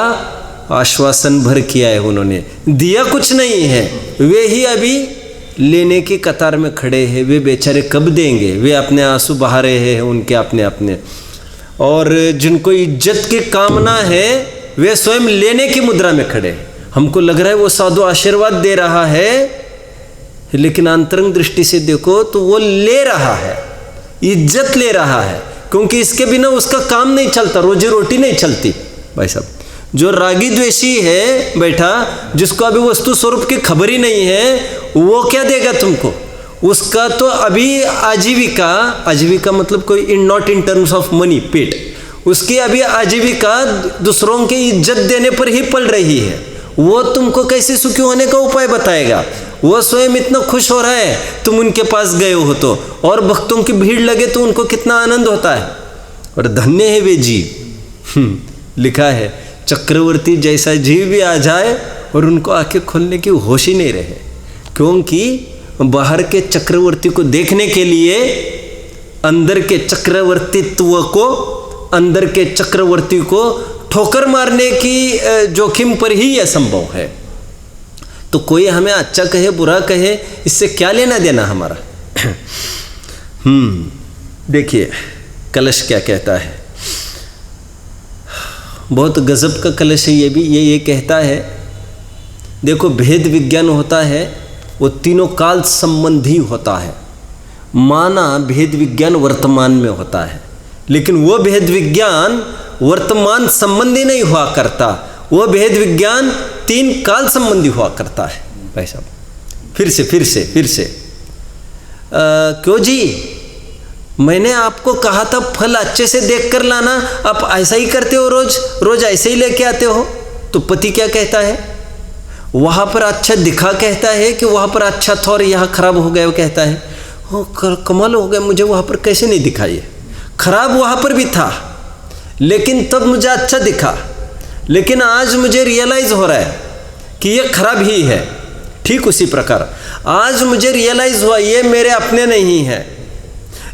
[SPEAKER 1] आश्वासन भर किया है, उन्होंने दिया कुछ नहीं है। वे ही अभी लेने की कतार में खड़े हैं, वे बेचारे कब देंगे, वे अपने आंसू बहा रहे हैं उनके अपने अपने। और जिनको इज्जत की कामना है वे स्वयं लेने की मुद्रा में खड़े हैं। हमको लग रहा है वो साधु आशीर्वाद दे रहा है, लेकिन अंतरंग दृष्टि से देखो तो वो ले रहा है, इज्जत ले रहा है, क्योंकि इसके बिना उसका काम नहीं चलता, रोजी रोटी नहीं चलती। भाई साहब, जो रागी द्वेषी है बैठा, जिसको अभी वस्तु स्वरूप की खबर ही नहीं है, वो क्या देगा तुमको? उसका तो अभी आजीविका मतलब कोई not in terms of money, पेट, उसकी अभी आजीविका दूसरों की इज्जत देने पर ही पल रही है। वो तुमको कैसे सुखी होने का उपाय बताएगा? वो स्वयं इतना खुश हो रहा है, तुम उनके पास गए हो तो, और भक्तों की भीड़ लगे तो उनको कितना आनंद होता है। और धन्य है वे जीव। लिखा है चक्रवर्ती जैसा जीव भी आ जाए और उनको आंखें खोलने की होश ही नहीं रहे, क्योंकि बाहर के चक्रवर्ती को देखने के लिए अंदर के चक्रवर्तीत्व को, अंदर के चक्रवर्ती को ठोकर मारने की जोखिम पर ही यह संभव है। तो कोई हमें अच्छा कहे बुरा कहे, इससे क्या लेना देना हमारा। देखिए कलश क्या कहता है, बहुत गजब का कलश है ये भी। ये कहता है, देखो भेद विज्ञान होता है वो तीनों काल संबंधी होता है। माना भेद विज्ञान वर्तमान में होता है, लेकिन वो भेद विज्ञान वर्तमान संबंधी नहीं हुआ करता, वो भेद विज्ञान तीन काल संबंधी हुआ करता है। भाई साहब, फिर से क्यों जी, मैंने आपको कहा था फल अच्छे से देख कर लाना, आप ऐसा ही करते हो, रोज ऐसे ही लेके आते हो। तो पति क्या कहता है, वहाँ पर अच्छा दिखा कहता है कि वहाँ पर अच्छा था और यहाँ खराब हो गया, वो कहता है हो कमाल हो गया, मुझे वहाँ पर कैसे नहीं दिखा, ये खराब वहाँ पर भी था लेकिन तब मुझे अच्छा दिखा, लेकिन आज मुझे रियलाइज़ हो रहा है कि ये खराब ही है। ठीक उसी प्रकार आज मुझे रियलाइज़ हुआ ये मेरे अपने नहीं है,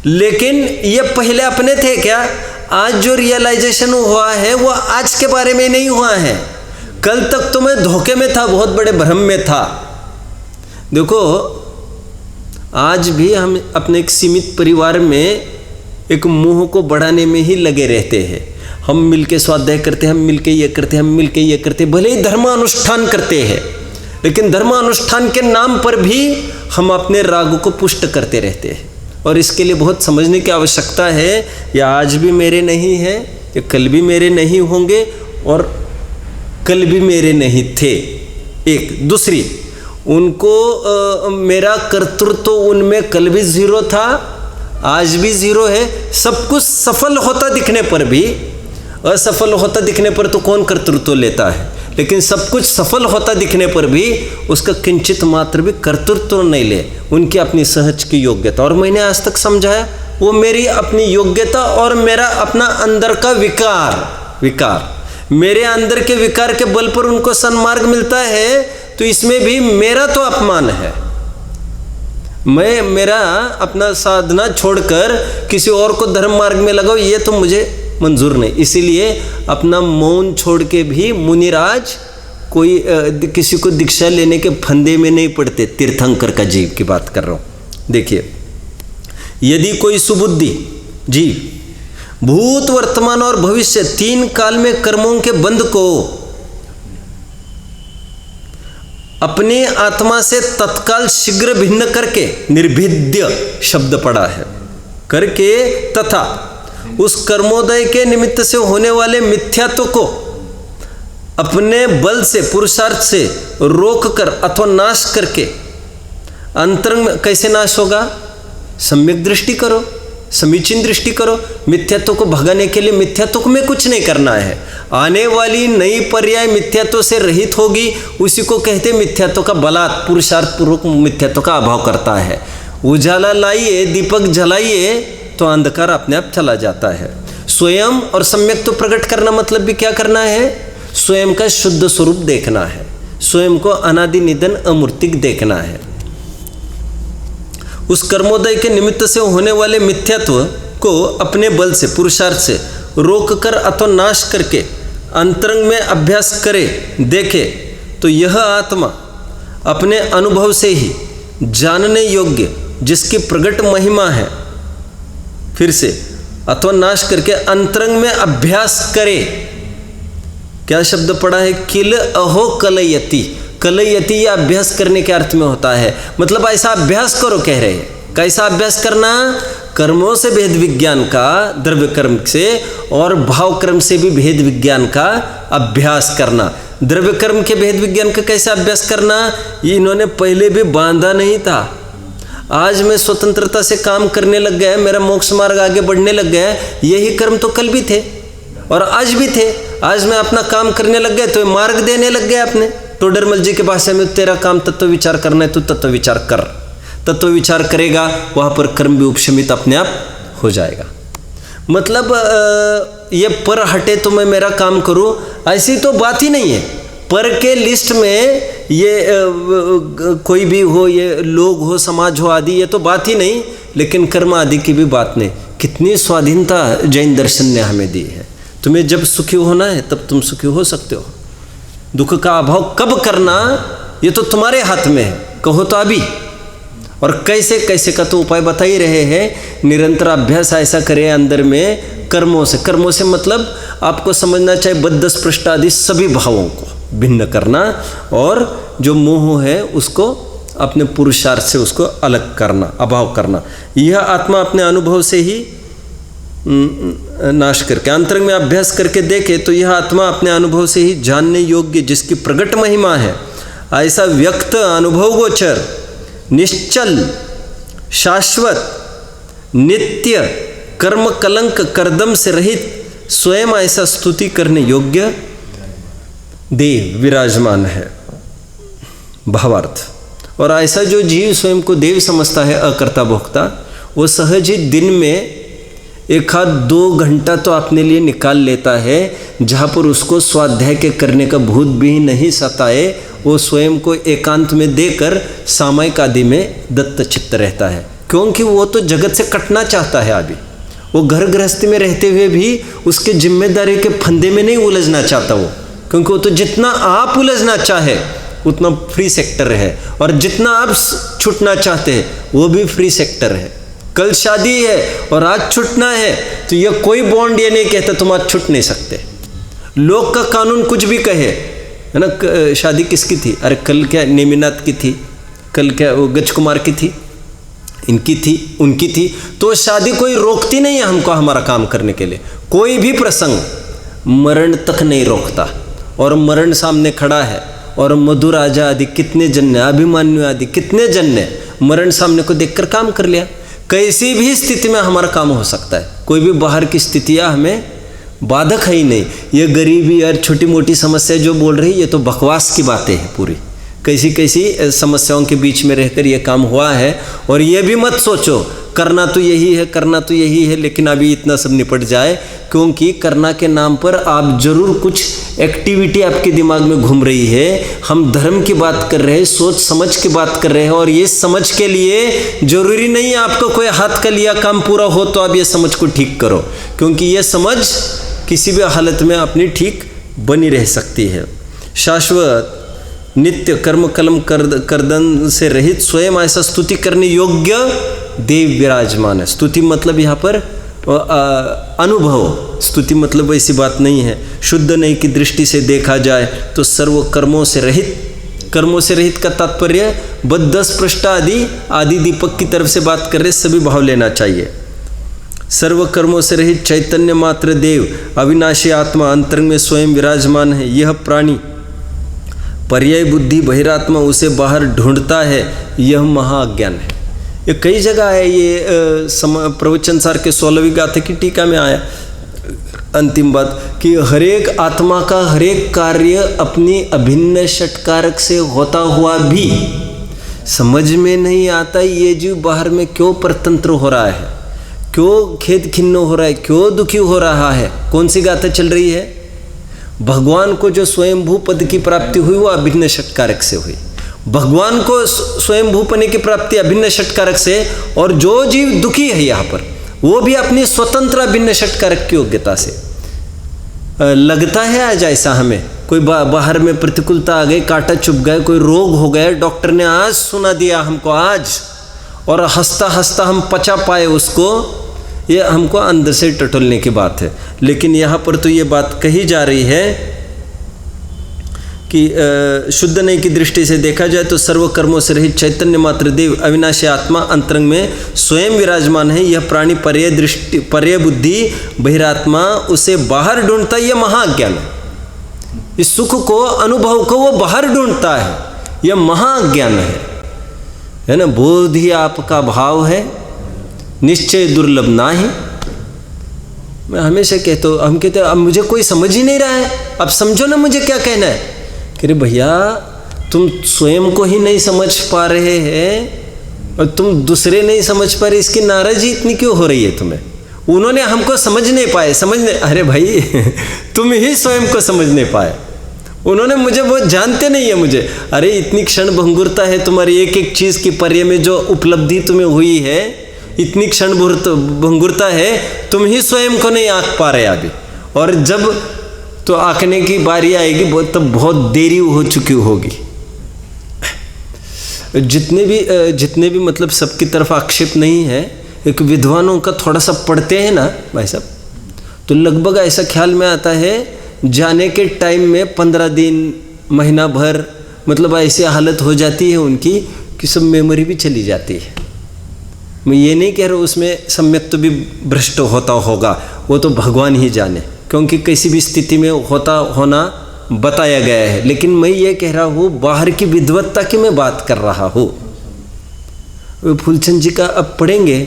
[SPEAKER 1] लेकिन ये पहले अपने थे क्या? आज जो रियलाइजेशन हुआ है वो आज के बारे में नहीं हुआ है, कल तक तो मैं धोखे में था, बहुत बड़े भ्रम में था। देखो आज भी हम अपने एक सीमित परिवार में एक मुंह को बढ़ाने में ही लगे रहते हैं। हम मिलके स्वाध्याय करते हैं, हम मिलके ये करते हैं, हम मिलके ये करते हैं, भले ही धर्मानुष्ठान करते हैं, लेकिन धर्मानुष्ठान के नाम पर भी हम अपने राग को पुष्ट करते रहते हैं। और इसके लिए बहुत समझने की आवश्यकता है, ये आज भी मेरे नहीं है, ये कल भी मेरे नहीं होंगे और कल भी मेरे नहीं थे। एक दूसरी, उनको मेरा कर्तृत्व उनमें कल भी जीरो था, आज भी जीरो है। सब कुछ सफल होता दिखने पर भी, असफल होता दिखने पर तो कौन कर्तृत्व लेता है, लेकिन सब कुछ सफल होता दिखने पर भी उसका किंचित मात्र भी कर्तृत्व नहीं ले, उनकी अपनी सहज की योग्यता। और मैंने आज तक समझाया वो मेरी अपनी योग्यता और मेरा अपना अंदर का विकार मेरे अंदर के विकार के बल पर उनको सन्मार्ग मिलता है, तो इसमें भी मेरा तो अपमान है। मैं मेरा अपना साधना छोड़कर किसी और को धर्म मार्ग में लगाओ, ये तो मुझे मंजूर नहीं। इसीलिए अपना मौन छोड़ के भी मुनिराज कोई किसी को दीक्षा लेने के फंदे में नहीं पड़ते। तीर्थंकर का जीव की बात कर रहा हूँ। देखिए, यदि कोई सुबुद्धि जीव भूत वर्तमान और भविष्य 3 काल में कर्मों के बंध को अपनी आत्मा से तत्काल शीघ्र भिन्न करके, निर्भिद्य शब्द पड़ा है, करके तथा उस कर्मोदय के निमित्त से होने वाले मिथ्यात्व को अपने बल से पुरुषार्थ से रोक कर अथवा नाश करके, अंतरंग में कैसे नाश होगा? सम्यक दृष्टि करो, समीचीन दृष्टि करो। मिथ्यात्व को भगाने के लिए मिथ्यात्व में कुछ नहीं करना है। आने वाली नई पर्याय मिथ्यात्व से रहित होगी, उसी को कहते मिथ्यात्व का बलात्, पुरुषार्थ पूर्वक मिथ्यात्व का अभाव करता है। उजाला लाइए, दीपक जलाइए तो अंधकार अपने आप चला जाता है। स्वयं और सम्यक तो प्रकट करना मतलब भी क्या करना है? स्वयं का शुद्ध स्वरूप देखना है, स्वयं को अनादि निधन अमूर्तिक देखना है। उस कर्मोदय के निमित्त से होने वाले मिथ्यात्व को अपने बल से पुरुषार्थ से रोक कर अथवा नाश करके अंतरंग में अभ्यास करे, देखे, तो यह आत्मा अपने अनुभव से ही जानने योग्य जिसकी प्रकट महिमा है, फिर से अथवा नाश करके अंतरंग में अभ्यास करे। क्या शब्द पड़ा है? किल अहो कलयति। कलयति या अभ्यास करने के अर्थ में होता है, मतलब ऐसा अभ्यास करो कह रहे हैं। कैसा अभ्यास करना? कर्मों से भेद विज्ञान का, द्रव्य कर्म से और भाव कर्म से भी भेद विज्ञान का अभ्यास करना। द्रव्य कर्म के भेद विज्ञान का कैसा अभ्यास करना? ये इन्होंने पहले भी बांधा नहीं था। आज मैं स्वतंत्रता से काम करने लग गया, मेरा मोक्ष मार्ग आगे बढ़ने लग गया, यही कर्म तो कल भी थे और आज भी थे। आज मैं अपना काम करने लग गया तो मार्ग देने लग गया अपने। टोडरमल जी के भाषा में तेरा काम तत्व विचार करना है, तू तत्व विचार कर। तत्व विचार करेगा, वहाँ पर कर्म भी उपशमित अपने आप हो जाएगा। मतलब ये पर हटे तो मैं मेरा काम करूँ, ऐसी तो बात ही नहीं है। पर के लिस्ट में ये कोई भी हो, ये लोग हो, समाज हो आदि, ये तो बात ही नहीं। लेकिन कर्म आदि की भी बात नहीं। कितनी स्वाधीनता जैन दर्शन ने हमें दी है। तुम्हें जब सुखी होना है तब तुम सुखी हो सकते हो। दुख का अभाव कब करना ये तो तुम्हारे हाथ में है, कहो तो अभी। और कैसे कैसे का तो उपाय बता ही रहे हैं। निरंतर अभ्यास ऐसा करें अंदर में कर्मों से। कर्मों से मतलब आपको समझना चाहिए बद्ध स्पृष्ट आदि सभी भावों को भिन्न करना, और जो मोह है उसको अपने पुरुषार्थ से उसको अलग करना, अभाव करना। यह आत्मा अपने अनुभव से ही नाश करके अंतरंग में अभ्यास करके देखे तो यह आत्मा अपने अनुभव से ही जानने योग्य जिसकी प्रकट महिमा है, ऐसा व्यक्त अनुभव गोचर निश्चल शाश्वत नित्य कर्म कलंक करदम से रहित स्वयं ऐसा स्तुति करने योग्य देव विराजमान है। भावार्थ, और ऐसा जो जीव स्वयं को देव समझता है, अकर्ता भोक्ता, वो सहज ही दिन में 1-2 घंटा तो अपने लिए निकाल लेता है, जहाँ पर उसको स्वाध्याय के करने का भूत भी नहीं सताए। वो स्वयं को एकांत में देकर सामयिक आदि में दत्त चित्त रहता है, क्योंकि वो तो जगत से कटना चाहता है। अभी वो घर गृहस्थी में रहते हुए भी उसके जिम्मेदारी के फंदे में नहीं उलझना चाहता वो, क्योंकि वो तो जितना आप उलझना चाहे उतना फ्री सेक्टर है, और जितना आप छूटना चाहते हैं वो भी फ्री सेक्टर है। कल शादी है और आज छूटना है तो ये कोई बॉन्ड ये नहीं कहता तुम आज छूट नहीं सकते। लोक का कानून कुछ भी कहे, है ना, शादी किसकी थी? अरे कल क्या नेमिनाथ की थी, कल क्या वो गज कुमार की थी, इनकी थी, उनकी थी, तो शादी कोई रोकती नहीं है हमको हमारा काम करने के लिए। कोई भी प्रसंग मरण तक नहीं रोकता, और मरण सामने खड़ा है। और मधुर राजा आदि कितने जन ने, अभिमन्यु आदि कितने जन ने मरण सामने को देखकर काम कर लिया। कैसी भी स्थिति में हमारा काम हो सकता है, कोई भी बाहर की स्थितियाँ हमें बाधक है ही नहीं। ये गरीबी और छोटी मोटी समस्या जो बोल रही ये तो बकवास की बातें हैं पूरी। कैसी कैसी समस्याओं के बीच में रहकर ये काम हुआ है। और ये भी मत सोचो करना तो यही है, करना तो यही है, लेकिन अभी इतना सब निपट जाए, क्योंकि करना के नाम पर आप जरूर कुछ एक्टिविटी आपके दिमाग में घूम रही है। हम धर्म की बात कर रहे हैं, सोच समझ की बात कर रहे हैं, और ये समझ के लिए जरूरी नहीं है आपको कोई हाथ का लिया काम पूरा हो तो आप ये समझ को ठीक करो, क्योंकि ये समझ किसी भी हालत में अपनी ठीक बनी रह सकती है। शाश्वत नित्य कर्म कलम कर्दन से रहित स्वयं ऐसा स्तुति करने योग्य देव विराजमान है। स्तुति मतलब यहाँ पर अनुभव, स्तुति मतलब ऐसी बात नहीं है। शुद्ध नहीं की दृष्टि से देखा जाए तो सर्व कर्मों से रहित, कर्मों से रहित का तात्पर्य बद 10 पृष्ठ आदि दीपक की तरफ से बात कर रहे, सभी भाव लेना चाहिए। सर्व कर्मों से रहित चैतन्य मात्र देव अविनाशी आत्मा अंतरंग में स्वयं विराजमान है। यह प्राणी पर्याय बुद्धि बहिरात्मा उसे बाहर ढूंढता है, यह महाअज्ञान है। ये कई जगह है, ये प्रवचन सार के 16वीं गाथे की टीका में आया अंतिम बात कि हरेक आत्मा का हरेक कार्य अपनी अभिन्न षटकारक से होता हुआ भी समझ में नहीं आता ये जीव बाहर में क्यों परतंत्र हो रहा है, क्यों खेद खिन्न हो रहा है, क्यों दुखी हो रहा है। कौन सी गाथा चल रही है? भगवान को जो स्वयंभू पद की प्राप्ति हुई वो अभिन्न षटकारक से हुई। भगवान को स्वयंभू पद की प्राप्ति अभिन्न षटकारक से, और जो जीव दुखी है यहाँ पर वो भी अपनी स्वतंत्र अभिन्न षटकारक की योग्यता से। लगता है आज ऐसा हमें कोई बाहर में प्रतिकूलता आ गई, कांटा चुभ गया, कोई रोग हो गया, डॉक्टर ने आज सुना दिया हमको आज, और हंसता हंसता हम पचा पाए उसको, ये हमको अंदर से टटोलने की बात है। लेकिन यहाँ पर तो ये बात कही जा रही है कि शुद्ध नहीं की दृष्टि से देखा जाए तो सर्व कर्मों से रहित चैतन्य मात्र देव अविनाशी आत्मा अंतरंग में स्वयं विराजमान है। यह प्राणी पर्याय दृष्टि पर्याय बुद्धि बहिरात्मा उसे बाहर ढूंढता है, यह महाअज्ञान है। इस सुख को अनुभव को वो बाहर ढूंढता है, यह महाअज्ञान है ना। बोध ही आपका भाव है, निश्चय दुर्लभ ना ही। मैं हमेशा कहता हूँ, हम कहते हैं अब मुझे कोई समझ ही नहीं रहा है, अब समझो ना मुझे क्या कहना है। अरे भैया तुम स्वयं को ही नहीं समझ पा रहे हैं और तुम दूसरे नहीं समझ पा रहे, इसकी नाराजगी इतनी क्यों हो रही है तुम्हें? उन्होंने हमको समझ नहीं पाए, समझने, अरे भाई तुम ही स्वयं को समझ नहीं पाए। उन्होंने मुझे वो जानते नहीं है मुझे। अरे इतनी क्षण भंगुरता है तुम्हारी एक एक चीज़ की पर्याय में, जो उपलब्धि तुम्हें हुई है इतनी क्षण भंगुरता है, तुम ही स्वयं को नहीं आंक पा रहे अभी। और जब तो आंकने की बारी आएगी तब बहुत देरी हो चुकी होगी। जितने भी मतलब सबकी तरफ आक्षेप नहीं है, एक विद्वानों का थोड़ा सा पढ़ते हैं ना भाई साहब, तो लगभग ऐसा ख्याल में आता है जाने के टाइम में 15 दिन महीना भर मतलब ऐसी हालत हो जाती है उनकी कि सब मेमोरी भी चली जाती है। मैं ये नहीं कह रहा हूँ उसमें सम्यक तो भी भ्रष्ट होता होगा, वो तो भगवान ही जाने, क्योंकि किसी भी स्थिति में होता होना बताया गया है। लेकिन मैं ये कह रहा हूँ बाहर की विद्वत्ता की मैं बात कर रहा हूँ। फूलचंद जी का अब पढ़ेंगे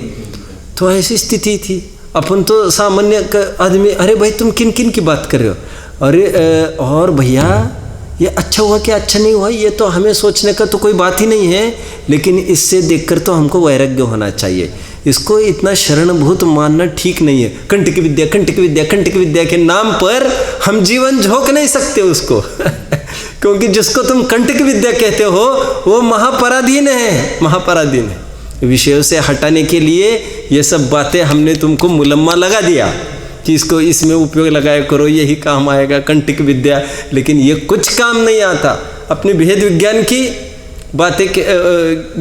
[SPEAKER 1] तो ऐसी स्थिति थी, अपन तो सामान्य आदमी, अरे भाई तुम किन किन की बात कर रहे हो, अरे और भैया ये अच्छा हुआ कि अच्छा नहीं हुआ ये तो हमें सोचने का तो कोई बात ही नहीं है, लेकिन इससे देखकर तो हमको वैराग्य होना चाहिए। इसको इतना शरणभूत मानना ठीक नहीं है। कंटक विद्या कंटक विद्या कंटक विद्या के नाम पर हम जीवन झोंक नहीं सकते उसको क्योंकि जिसको तुम कंटक विद्या कहते हो वो महापराधीन है, महापराधीन है। विषयों से हटाने के लिए ये सब बातें हमने तुमको मुलम्मा लगा दिया कि इसको इसमें उपयोग लगाया करो, यही काम आएगा कंटक विद्या, लेकिन ये कुछ काम नहीं आता। अपनी भेद विज्ञान की बातें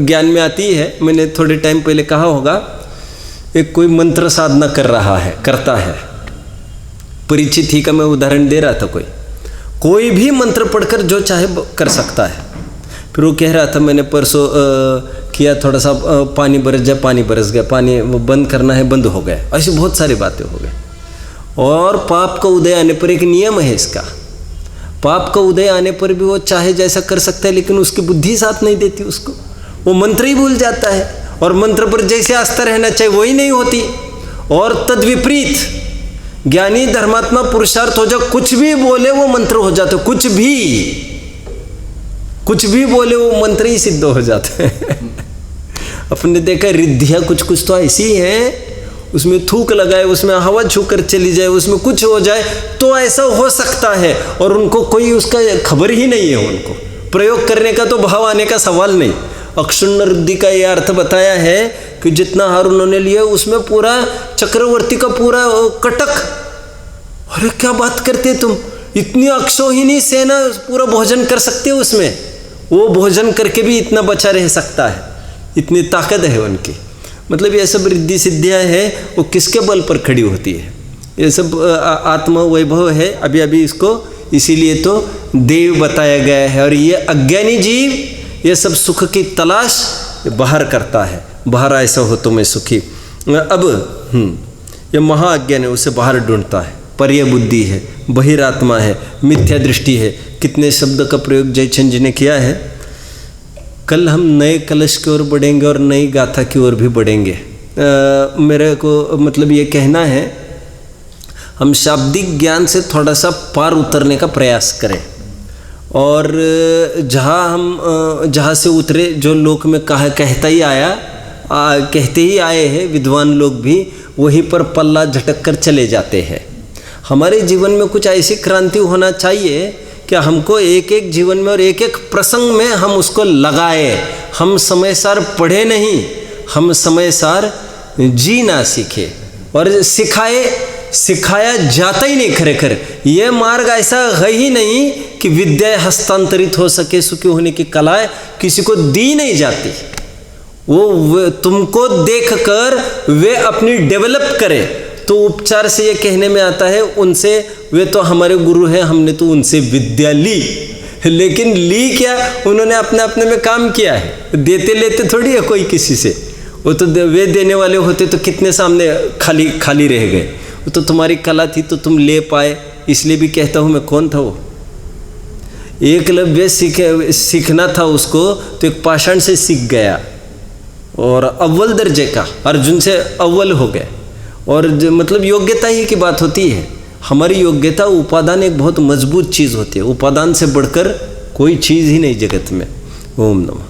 [SPEAKER 1] ज्ञान में आती है। मैंने थोड़े टाइम पहले कहा होगा, एक कोई मंत्र साधना करता है, परिचित ही का मैं उदाहरण दे रहा था। कोई भी मंत्र पढ़कर जो चाहे कर सकता है। फिर वो कह रहा था मैंने परसों किया, थोड़ा सा पानी बरस जाए, पानी बरस गया, पानी बंद करना है, बंद हो गया, ऐसी बहुत सारी बातें हो गई। और पाप का उदय आने पर एक नियम है इसका, पाप का उदय आने पर भी वो चाहे जैसा कर सकता है, लेकिन उसकी बुद्धि साथ नहीं देती उसको, वो मंत्र ही भूल जाता है और मंत्र पर जैसे आस्था रहना चाहिए वही नहीं होती। और तद विपरीत ज्ञानी धर्मात्मा पुरुषार्थ हो जाओ, कुछ भी बोले वो मंत्र हो जाते, कुछ भी बोले वो मंत्र ही सिद्ध हो जाते हैं। अपने देखा रिद्धियाँ कुछ कुछ तो ऐसी हैं, उसमें थूक लगाए, उसमें हवा छूकर चली जाए, उसमें कुछ हो जाए तो ऐसा हो सकता है, और उनको कोई उसका खबर ही नहीं है, उनको प्रयोग करने का तो भाव आने का सवाल नहीं। अक्षुण्ण रुद्धि का ये अर्थ बताया है कि जितना हार उन्होंने लिया उसमें पूरा चक्रवर्ती का पूरा कटक, अरे क्या बात करते तुम, इतनी अक्षोहिणी सेना पूरा भोजन कर सकते हो उसमें, वो भोजन करके भी इतना बचा रह सकता है, इतनी ताकत है उनकी। मतलब ये सब रिद्धि सिद्धियाँ है वो किसके बल पर खड़ी होती है, ये सब आत्म वैभव है। अभी अभी इसको इसीलिए तो देव बताया गया है। और ये अज्ञानी जीव ये सब सुख की तलाश बाहर करता है, बाहर ऐसा हो तो मैं सुखी। अब ये महाअज्ञान है, उसे बाहर ढूंढता है, पर्य बुद्धि है, बहिरात्मा है, मिथ्या दृष्टि है। कितने शब्द का प्रयोग जयचंद जी ने किया है। कल हम नए कलश की ओर बढ़ेंगे और नई गाथा की ओर भी बढ़ेंगे। मेरे को मतलब ये कहना है, हम शाब्दिक ज्ञान से थोड़ा सा पार उतरने का प्रयास करें, और जहाँ से उतरे, जो लोक में कहते ही आए हैं विद्वान लोग भी, वहीं पर पल्ला झटक कर चले जाते हैं। हमारे जीवन में कुछ ऐसी क्रांति होना चाहिए कि हमको एक एक जीवन में और एक एक प्रसंग में हम उसको लगाए। हम समय सार पढ़े नहीं, हम समय सार जीना सीखे, और सिखाया जाता ही नहीं। खरेखर ये मार्ग ऐसा है ही नहीं कि विद्या हस्तांतरित हो सके, सुखी होने की कलाएं किसी को दी नहीं जाती। वो तुमको देखकर वे अपनी डेवलप करे। तो उपचार से ये कहने में आता है, उनसे, वे तो हमारे गुरु हैं, हमने तो उनसे विद्या ली, लेकिन ली क्या, उन्होंने अपने में काम किया है। देते लेते थोड़ी है कोई किसी से, वो तो वे देने वाले होते तो कितने सामने खाली रह गए। वो तो तुम्हारी कला थी तो तुम ले पाए। इसलिए भी कहता हूँ मैं, कौन था वो एकलव्य, सीखना था उसको तो एक पाषाण से सीख गया, और अव्वल दर्जे का अर्जुन से अव्वल हो गए। और मतलब योग्यता ही की बात होती है। हमारी योग्यता, उपादान एक बहुत मजबूत चीज़ होती है, उपादान से बढ़कर कोई चीज़ ही नहीं जगत में। ओम नमः।